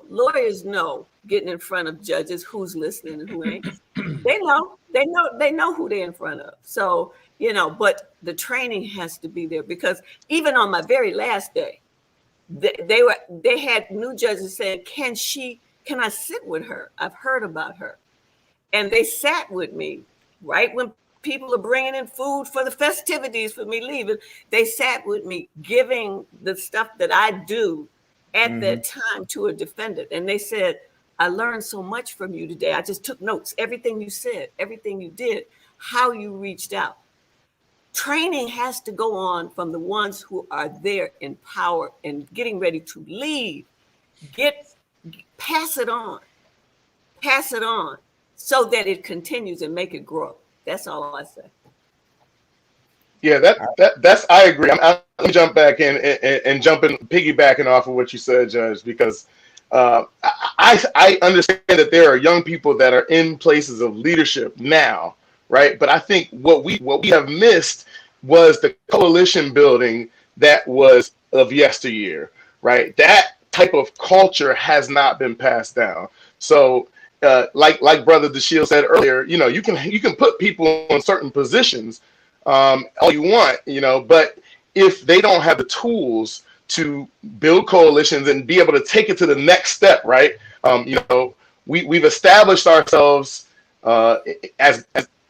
Lawyers know getting in front of judges who's listening and who ain't. They know who they're in front of. So, but the training has to be there, because even on my very last day, they had new judges saying, can I sit with her? I've heard about her. And they sat with me right when people are bringing in food for the festivities for me leaving. They sat with me giving the stuff that I do at that time to a defendant. And they said, I learned so much from you today. I just took notes, everything you said, everything you did, how you reached out. Training has to go on from the ones who are there in power and getting ready to lead. Pass it on so that it continues and make it grow. That's all I say. Yeah, that's I agree. Let me jump back in and piggybacking off of what you said, Judge, because I understand that there are young people that are in places of leadership now, right? But I think what we have missed was the coalition building that was of yesteryear, right? That type of culture has not been passed down. So like Brother DeShield said earlier, you can put people in certain positions all you want, but if they don't have the tools to build coalitions and be able to take it to the next step, right? We've established ourselves as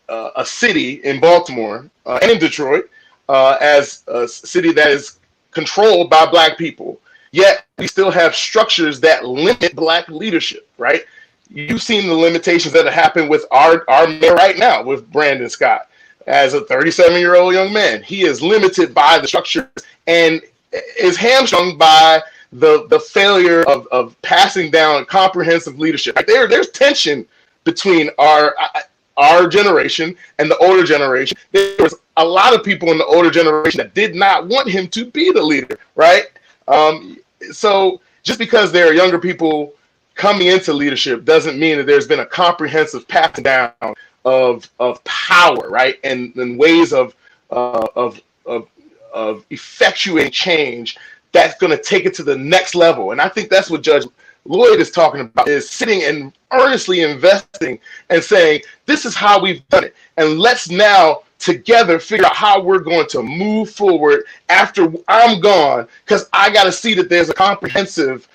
a city in Baltimore and in Detroit as a city that is controlled by Black people. Yet we still have structures that limit Black leadership, right? You've seen the limitations that have happened with our mayor right now, with Brandon Scott. As a 37-year-old young man, he is limited by the structures and is hamstrung by the failure of passing down comprehensive leadership. There's tension between our generation and the older generation, there was a lot of people in the older generation that did not want him to be the leader, right? So just because there are younger people coming into leadership doesn't mean that there's been a comprehensive passing down of power, right? And ways of effectuating change that's going to take it to the next level. And I think that's what Judge Lloyd is talking about, is sitting and earnestly investing and saying, this is how we've done it. And let's now together figure out how we're going to move forward after I'm gone, because I got to see that there's a comprehensive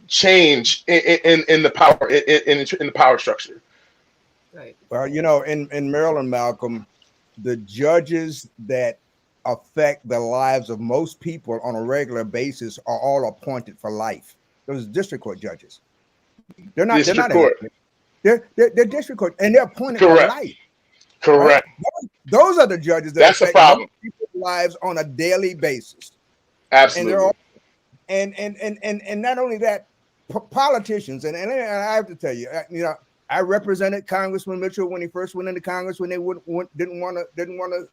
change in the power in the power structure. Right. Well, in Maryland, Malcolm, the judges that affect the lives of most people on a regular basis are all appointed for life. Those district court judges. They're not elected. They're district court, and they're appointed for life. Correct. Right? Those are the judges that affect most people's lives on a daily basis. Absolutely. And they're all, and not only that, politicians, and I have to tell you, I represented Congressman Mitchell when he first went into Congress, when they didn't want to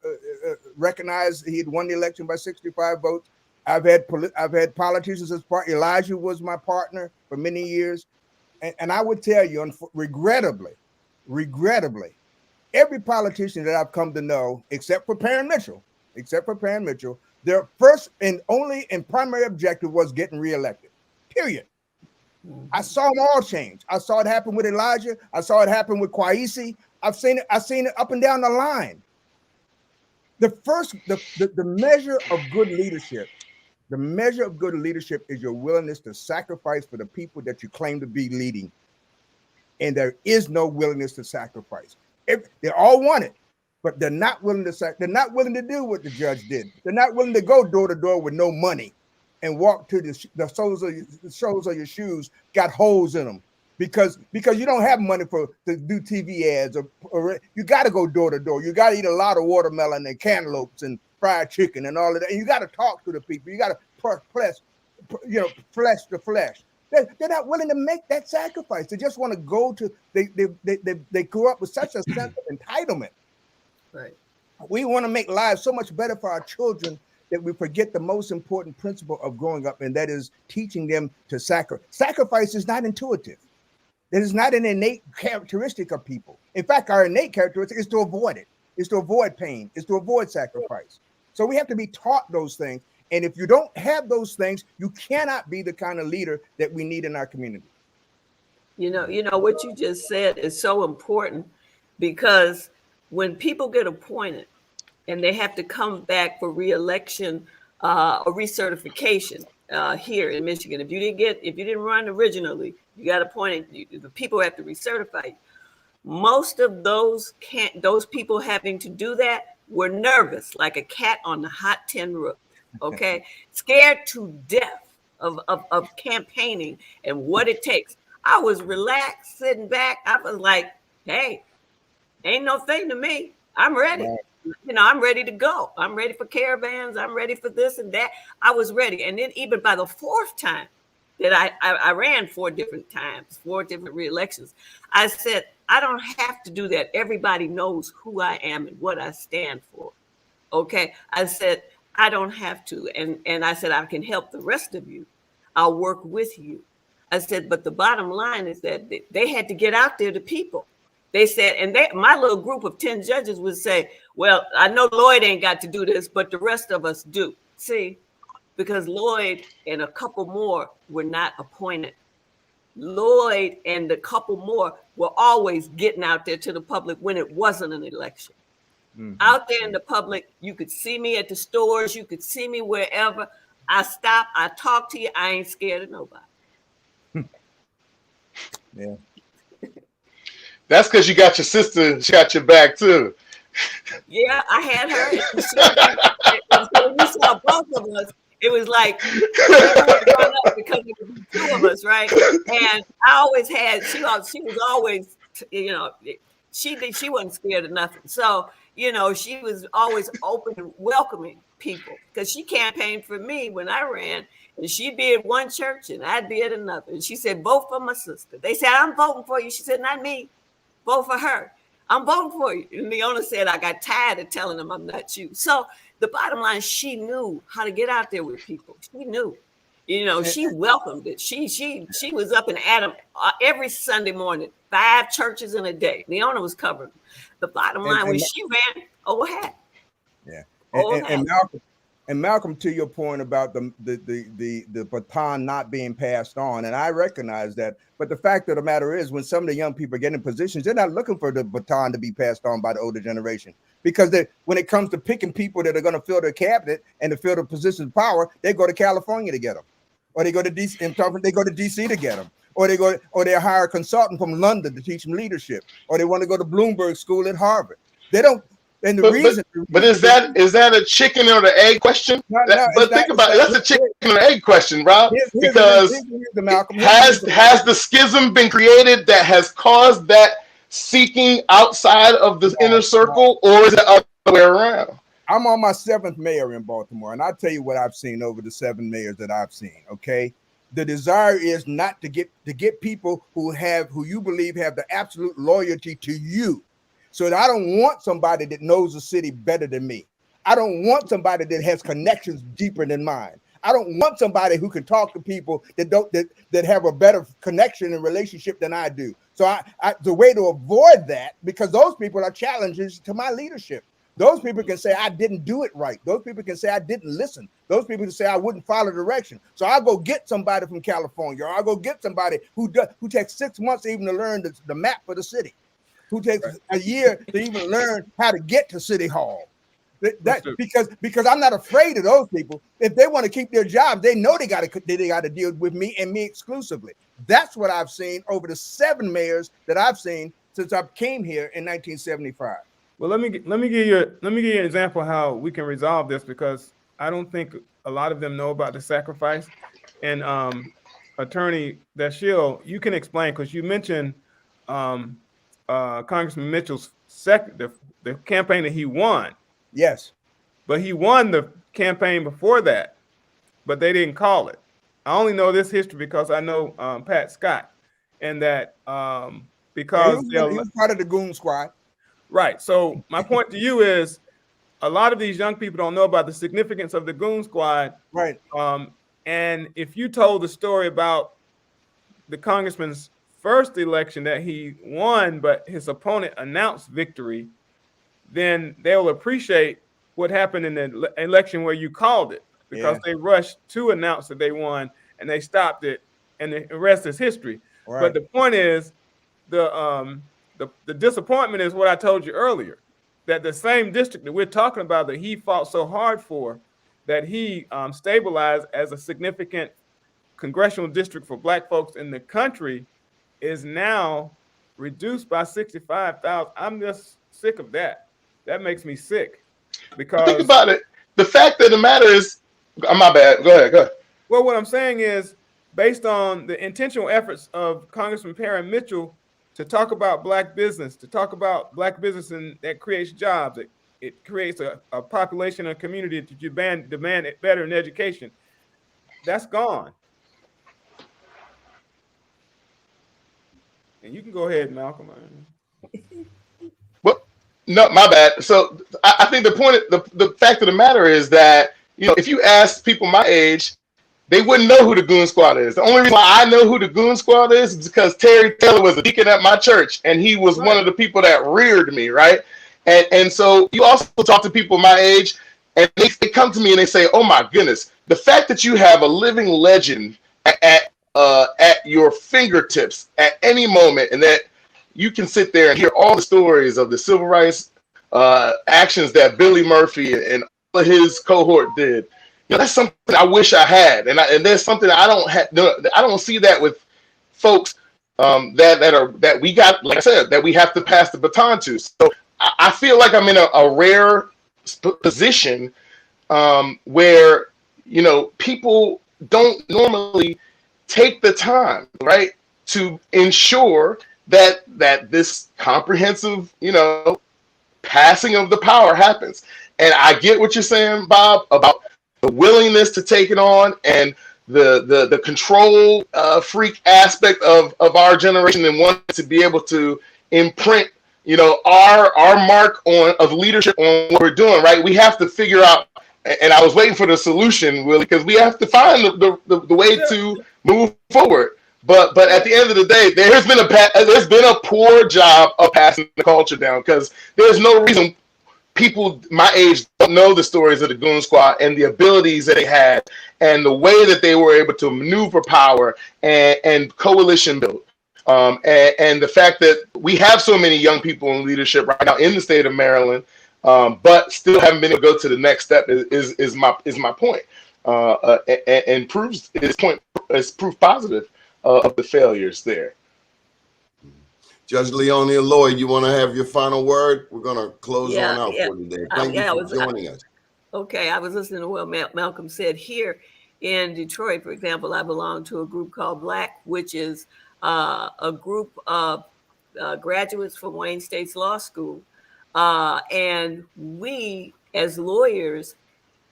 recognize he had won the election by 65 votes. I've had politicians as part. Elijah was my partner for many years, and I would tell you, regrettably, every politician that I've come to know, except for Perrin Mitchell, their first and only and primary objective was getting reelected. Period. I saw them all change. I saw it happen with Elijah. I saw it happen with Kwesi. I've seen it up and down the line. The measure of good leadership, is your willingness to sacrifice for the people that you claim to be leading. And there is no willingness to sacrifice. They all want it, but they're not willing to they're not willing to do what the judge did. They're not willing to go door to door with no money and walk to the soles of your shoes got holes in them because you don't have money to do TV ads or you got to go door to door. You got to eat a lot of watermelon and cantaloupes and fried chicken and all of that. And you got to talk to the people. You got to flesh the flesh. They're not willing to make that sacrifice. They just want to go to. They grew up with such a sense of entitlement. Right. We want to make lives so much better for our children that we forget the most important principle of growing up, and that is teaching them to sacrifice. Sacrifice is not intuitive. It is not an innate characteristic of people. In fact, our innate characteristic is to avoid it. It's to avoid pain. It's to avoid sacrifice. So we have to be taught those things. And if you don't have those things, you cannot be the kind of leader that we need in our community. You know what you just said is so important, because when people get appointed and they have to come back for re-election or recertification here in Michigan, if you didn't run originally, you got appointed. The people have to recertify you. Most of those people having to do that were nervous, like a cat on the hot tin roof. Okay, scared to death of campaigning and what it takes. I was relaxed, sitting back. I was like, hey, ain't no thing to me. I'm ready. Right. I'm ready to go. I'm ready for caravans. I'm ready for this and that. I was ready. And then even by the fourth time that I ran 4 different re-elections, I said, I don't have to do that. Everybody knows who I am and what I stand for. Okay. I said, I don't have to. And I said, I can help the rest of you. I'll work with you. I said, but the bottom line is that they had to get out there to people. They said, and my little group of 10 judges would say, well, I know Lloyd ain't got to do this, but the rest of us do. See, because Lloyd and a couple more were not appointed. Lloyd and a couple more were always getting out there to the public when it wasn't an election. Mm-hmm. Out there in the public, you could see me at the stores, you could see me wherever. I stop, I talk to you, I ain't scared of nobody. Yeah. That's because you got your sister, she got your back too. Yeah, I had her. And so when you saw both of us, it was like because it was 2 of us, right? And I always had, she was always, she wasn't scared of nothing. So, she was always open and welcoming people, because she campaigned for me when I ran, and she'd be at one church and I'd be at another. And she said, vote for my sister. They said, I'm voting for you. She said, not me. vote for her. I'm voting for you. And Leona said, I got tired of telling them I'm not you. So the bottom line, she knew how to get out there with people. She knew, she welcomed it. She was up in Adam every Sunday morning, 5 churches in a day. Leona was covered. The bottom line, when she ran, old hat. Yeah. Old hat. And Malcolm, to your point about the baton not being passed on, and I recognize that. But the fact of the matter is, when some of the young people get in positions, they're not looking for the baton to be passed on by the older generation, because when it comes to picking people that are going to fill their cabinet and to fill the positions of power, they go to California to get them, or they go to DC. They go to DC to get them, or they hire a consultant from London to teach them leadership, or they want to go to Bloomberg School at Harvard. They don't. And but is that a chicken or the egg question? But think about it. That's a chicken or the egg question, Rob. Because has the schism been created that has caused that seeking outside of the inner circle, or is it the other way around? I'm on my 7th mayor in Baltimore, and I'll tell you what I've seen over the 7 mayors that I've seen. Okay, the desire is not to get people who you believe have the absolute loyalty to you. So I don't want somebody that knows the city better than me. I don't want somebody that has connections deeper than mine. I don't want somebody who can talk to people that have a better connection and relationship than I do. So the way to avoid that, because those people are challenges to my leadership. Those people can say I didn't do it right. Those people can say I didn't listen. Those people can say I wouldn't follow direction. So I'll go get somebody from California, or I'll go get somebody who takes 6 months even to learn the map for the city, who takes a year to even learn how to get to City Hall. Because I'm not afraid of those people. If they want to keep their jobs, they know they got to deal with me and me exclusively. That's what I've seen over the 7 mayors that I've seen since I came here in 1975. Well, let me give you an example of how we can resolve this, because I don't think a lot of them know about the sacrifice. And Attorney Dashiell, you can explain, because you mentioned Congressman Mitchell's the campaign that he won. Yes. But he won the campaign before that, but they didn't call it. I only know this history because I know Pat Scott, and that because he was part of the Goon Squad. Right. So my point to you is, a lot of these young people don't know about the significance of the Goon Squad. Right. And if you told the story about the congressman's first election that he won, but his opponent announced victory, then they'll appreciate what happened in the election where you called it, because they rushed to announce that they won and they stopped it, and the rest is history. Right. But the point is, the disappointment is what I told you earlier, that the same district that we're talking about that he fought so hard for, that he stabilized as a significant congressional district for Black folks in the country, is now reduced by 65,000. I'm just sick of that. That makes me sick. Because think about it. The fact of the matter is, my bad. Go ahead. Well, what I'm saying is, based on the intentional efforts of Congressman Perry Mitchell to talk about Black business, and that creates jobs, it creates a population and community that you demand better in education. That's gone. And you can go ahead, Malcolm. Well, no, my bad. So I think the fact of the matter is that, if you ask people my age, they wouldn't know who the Goon Squad is. The only reason why I know who the Goon Squad is because Terry Taylor was a deacon at my church, and he was one of the people that reared me, right? And so you also talk to people my age, and they come to me and they say, "Oh my goodness, the fact that you have a living legend at your fingertips at any moment, and that you can sit there and hear all the stories of the civil rights actions that Billy Murphy and all of his cohort did." That's something I wish I had, and there's something I don't have. I don't see that with folks that we got, like I said, that we have to pass the baton to. So I feel like I'm in a rare position where people don't normally take the time, right, to ensure that this comprehensive passing of the power happens. And I get what you're saying, Bob, about the willingness to take it on and the control freak aspect of our generation, and wanting to be able to imprint, our mark of leadership on what we're doing, right? We have to figure out, and I was waiting for the solution, Willie, because we have to find the way to move forward. But at the end of the day, there's been a poor job of passing the culture down, because there's no reason people my age don't know the stories of the Goon Squad and the abilities that they had and the way that they were able to maneuver power and coalition build. And the fact that we have so many young people in leadership right now in the state of Maryland, but still haven't been able to go to the next step is my point, and proves his point is proof positive of the failures there. Judge Leonia Lloyd, you want to have your final word? We're going to close Yeah, on out yeah. for today. Thank you for joining us. Okay, I was listening to what Malcolm said. Here in Detroit, for example, I belong to a group called Black, which is a group of graduates from Wayne State's law school. And we, as lawyers,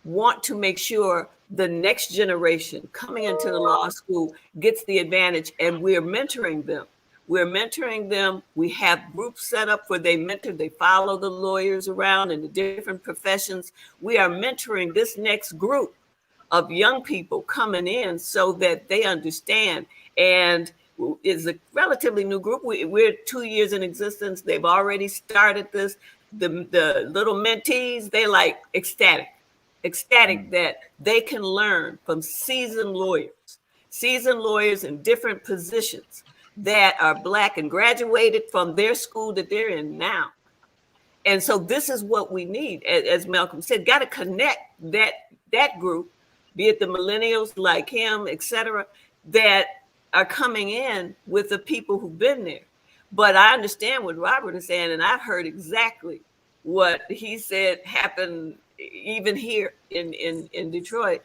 want to make sure the next generation coming into the law school gets the advantage, and we're mentoring them. We're mentoring them. We have groups set up where they mentor, they follow the lawyers around in the different professions. We are mentoring this next group of young people coming in so that they understand. And it's a relatively new group. We're 2 years in existence. They've already started this. The little mentees, they like ecstatic that they can learn from seasoned lawyers in different positions that are Black and graduated from their school that they're in now. And so this is what we need, as Malcolm said, got to connect that group, be it the millennials like him, et cetera, that are coming in with the people who've been there. But I understand what Robert is saying, and I've heard exactly what he said happened even here in Detroit,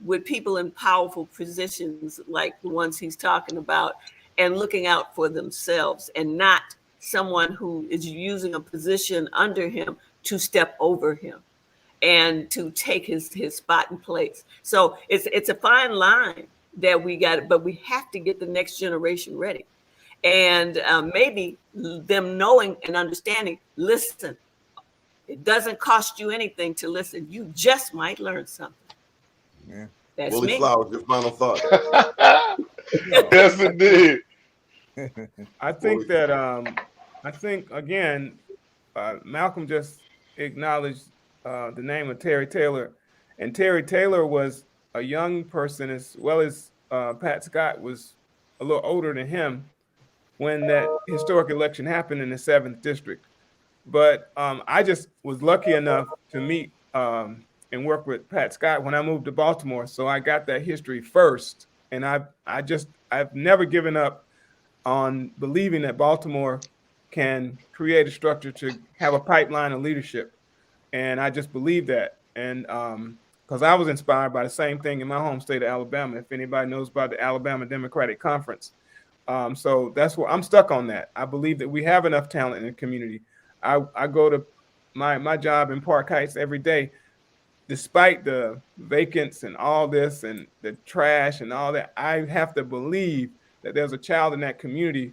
with people in powerful positions like the ones he's talking about, and looking out for themselves and not someone who is using a position under him to step over him and to take his spot in place. So it's a fine line that we got, but we have to get the next generation ready. And maybe them knowing and understanding, listen, it doesn't cost you anything to listen. You just might learn something. Yeah. That's Willie me. Flowers, your final thought. Yes, indeed. I think that again, Malcolm just acknowledged the name of Terry Taylor, and Terry Taylor was a young person as well as Pat Scott was a little older than him when that historic election happened in the 7th district. But I just was lucky enough to meet and work with Pat Scott when I moved to Baltimore, so I got that history first, and I've never given up on believing that Baltimore can create a structure to have a pipeline of leadership. And I just believe that. And because I was inspired by the same thing in my home state of Alabama, if anybody knows about the Alabama Democratic Conference. So that's where I'm stuck on that. I believe that we have enough talent in the community. I go to my job in Park Heights every day, despite the vacants and all this and the trash and all that. I have to believe that there's a child in that community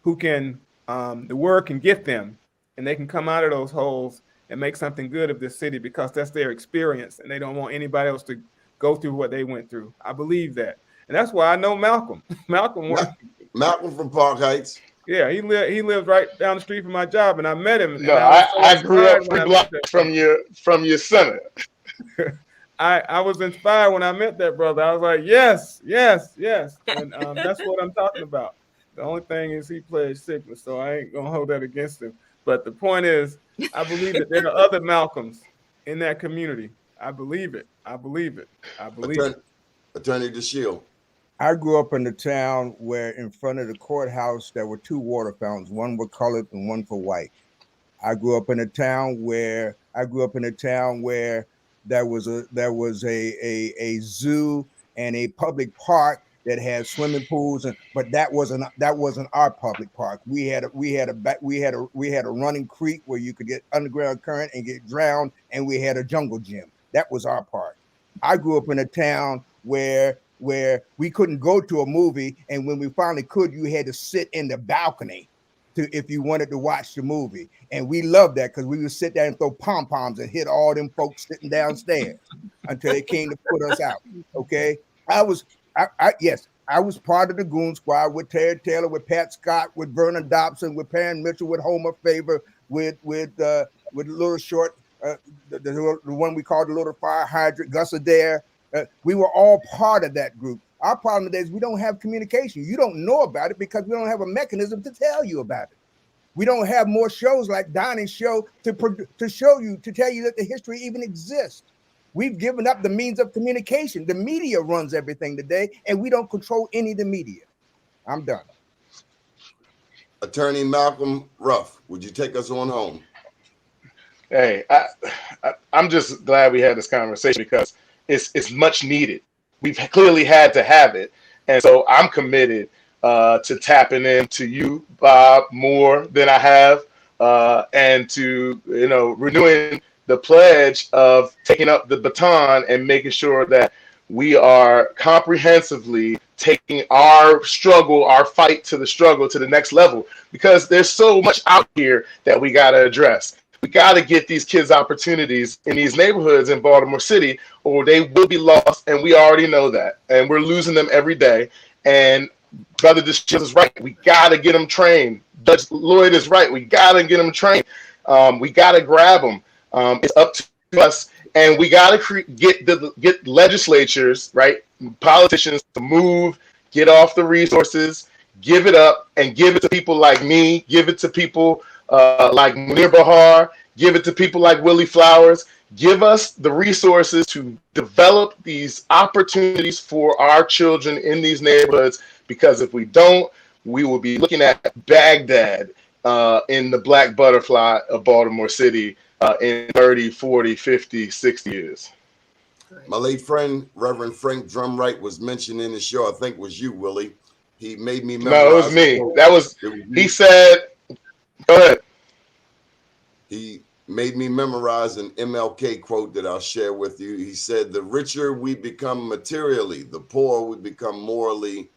who can, the word can get them and they can come out of those holes and make something good of this city because that's their experience and they don't want anybody else to go through what they went through. I believe that. And that's why I know Malcolm. Malcolm from Park Heights. Yeah, he lives right down the street from my job, and I met him. No, I grew up 3 blocks from your center. I was inspired when I met that brother. I was like, yes. And that's what I'm talking about. The only thing is he pledged sickness, so I ain't going to hold that against him. But the point is, I believe that there are other Malcolms in that community. I believe it. Attorney DeShield. I grew up in the town where in front of the courthouse there were 2 water fountains, one for colored and one for white. I grew up in a town where there was a zoo and a public park that had swimming pools, but that wasn't our public park. We had a running creek where you could get underground current and get drowned, and we had a jungle gym. That was our park. I grew up in a town where we couldn't go to a movie, and when we finally could, you had to sit in the balcony if you wanted to watch the movie. And we loved that because we would sit there and throw pom-poms and hit all them folks sitting downstairs until they came to put us out. Okay. Yes, I was part of the Goon Squad with Terry Taylor, with Pat Scott, with Vernon Dobson, with Perrin Mitchell, with Homer Favor, with Little Short, the one we called the Little Fire Hydrant, Gus Adair. We were all part of that group. Our problem today is we don't have communication. You don't know about it because we don't have a mechanism to tell you about it. We don't have more shows like Donnie's show to show you, to tell you that the history even exists. We've given up the means of communication. The media runs everything today, and we don't control any of the media. I'm done. Attorney Malcolm Ruff, would you take us on home? Hey, I'm just glad we had this conversation because it's much needed. We've clearly had to have it. And so I'm committed to tapping into you, Bob, more than I have, and to, renewing the pledge of taking up the baton and making sure that we are comprehensively taking our struggle, our fight to the next level, because there's so much out here that we got to address. We got to get these kids opportunities in these neighborhoods in Baltimore City, or they will be lost, and we already know that. And we're losing them every day. And Brother DeShields is right. We got to get them trained. Judge Lloyd is right. We got to get them trained. We got to grab them. It's up to us, and we got to get legislatures, right, politicians to move, get off the resources, give it up, and give it to people like me. Give it to people like Munir Bahar, give it to people like Willie Flowers. Give us the resources to develop these opportunities for our children in these neighborhoods, because if we don't, we will be looking at Baghdad in the Black Butterfly of Baltimore City in 30, 40, 50, 60 years. My late friend, Reverend Frank Drumright, was mentioned in the show. I think it was you, Willie. He made me memorize. No, it was me. He said, go ahead. He made me memorize an MLK quote that I'll share with you. He said, the richer we become materially, the poorer we become morally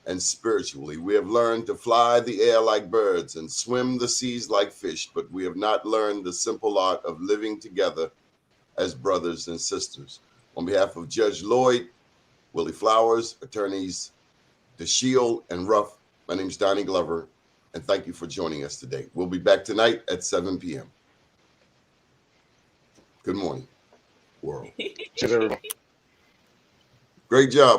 and spiritually. We have learned to fly the air like birds and swim the seas like fish, but we have not learned the simple art of living together as brothers and sisters. On behalf of Judge Lloyd, Willie Flowers, attorneys DeShields and Ruff, my name is Donnie Glover, and thank you for joining us today. We'll be back tonight at 7 p.m. Good morning, world. Cheers, everyone. Great job.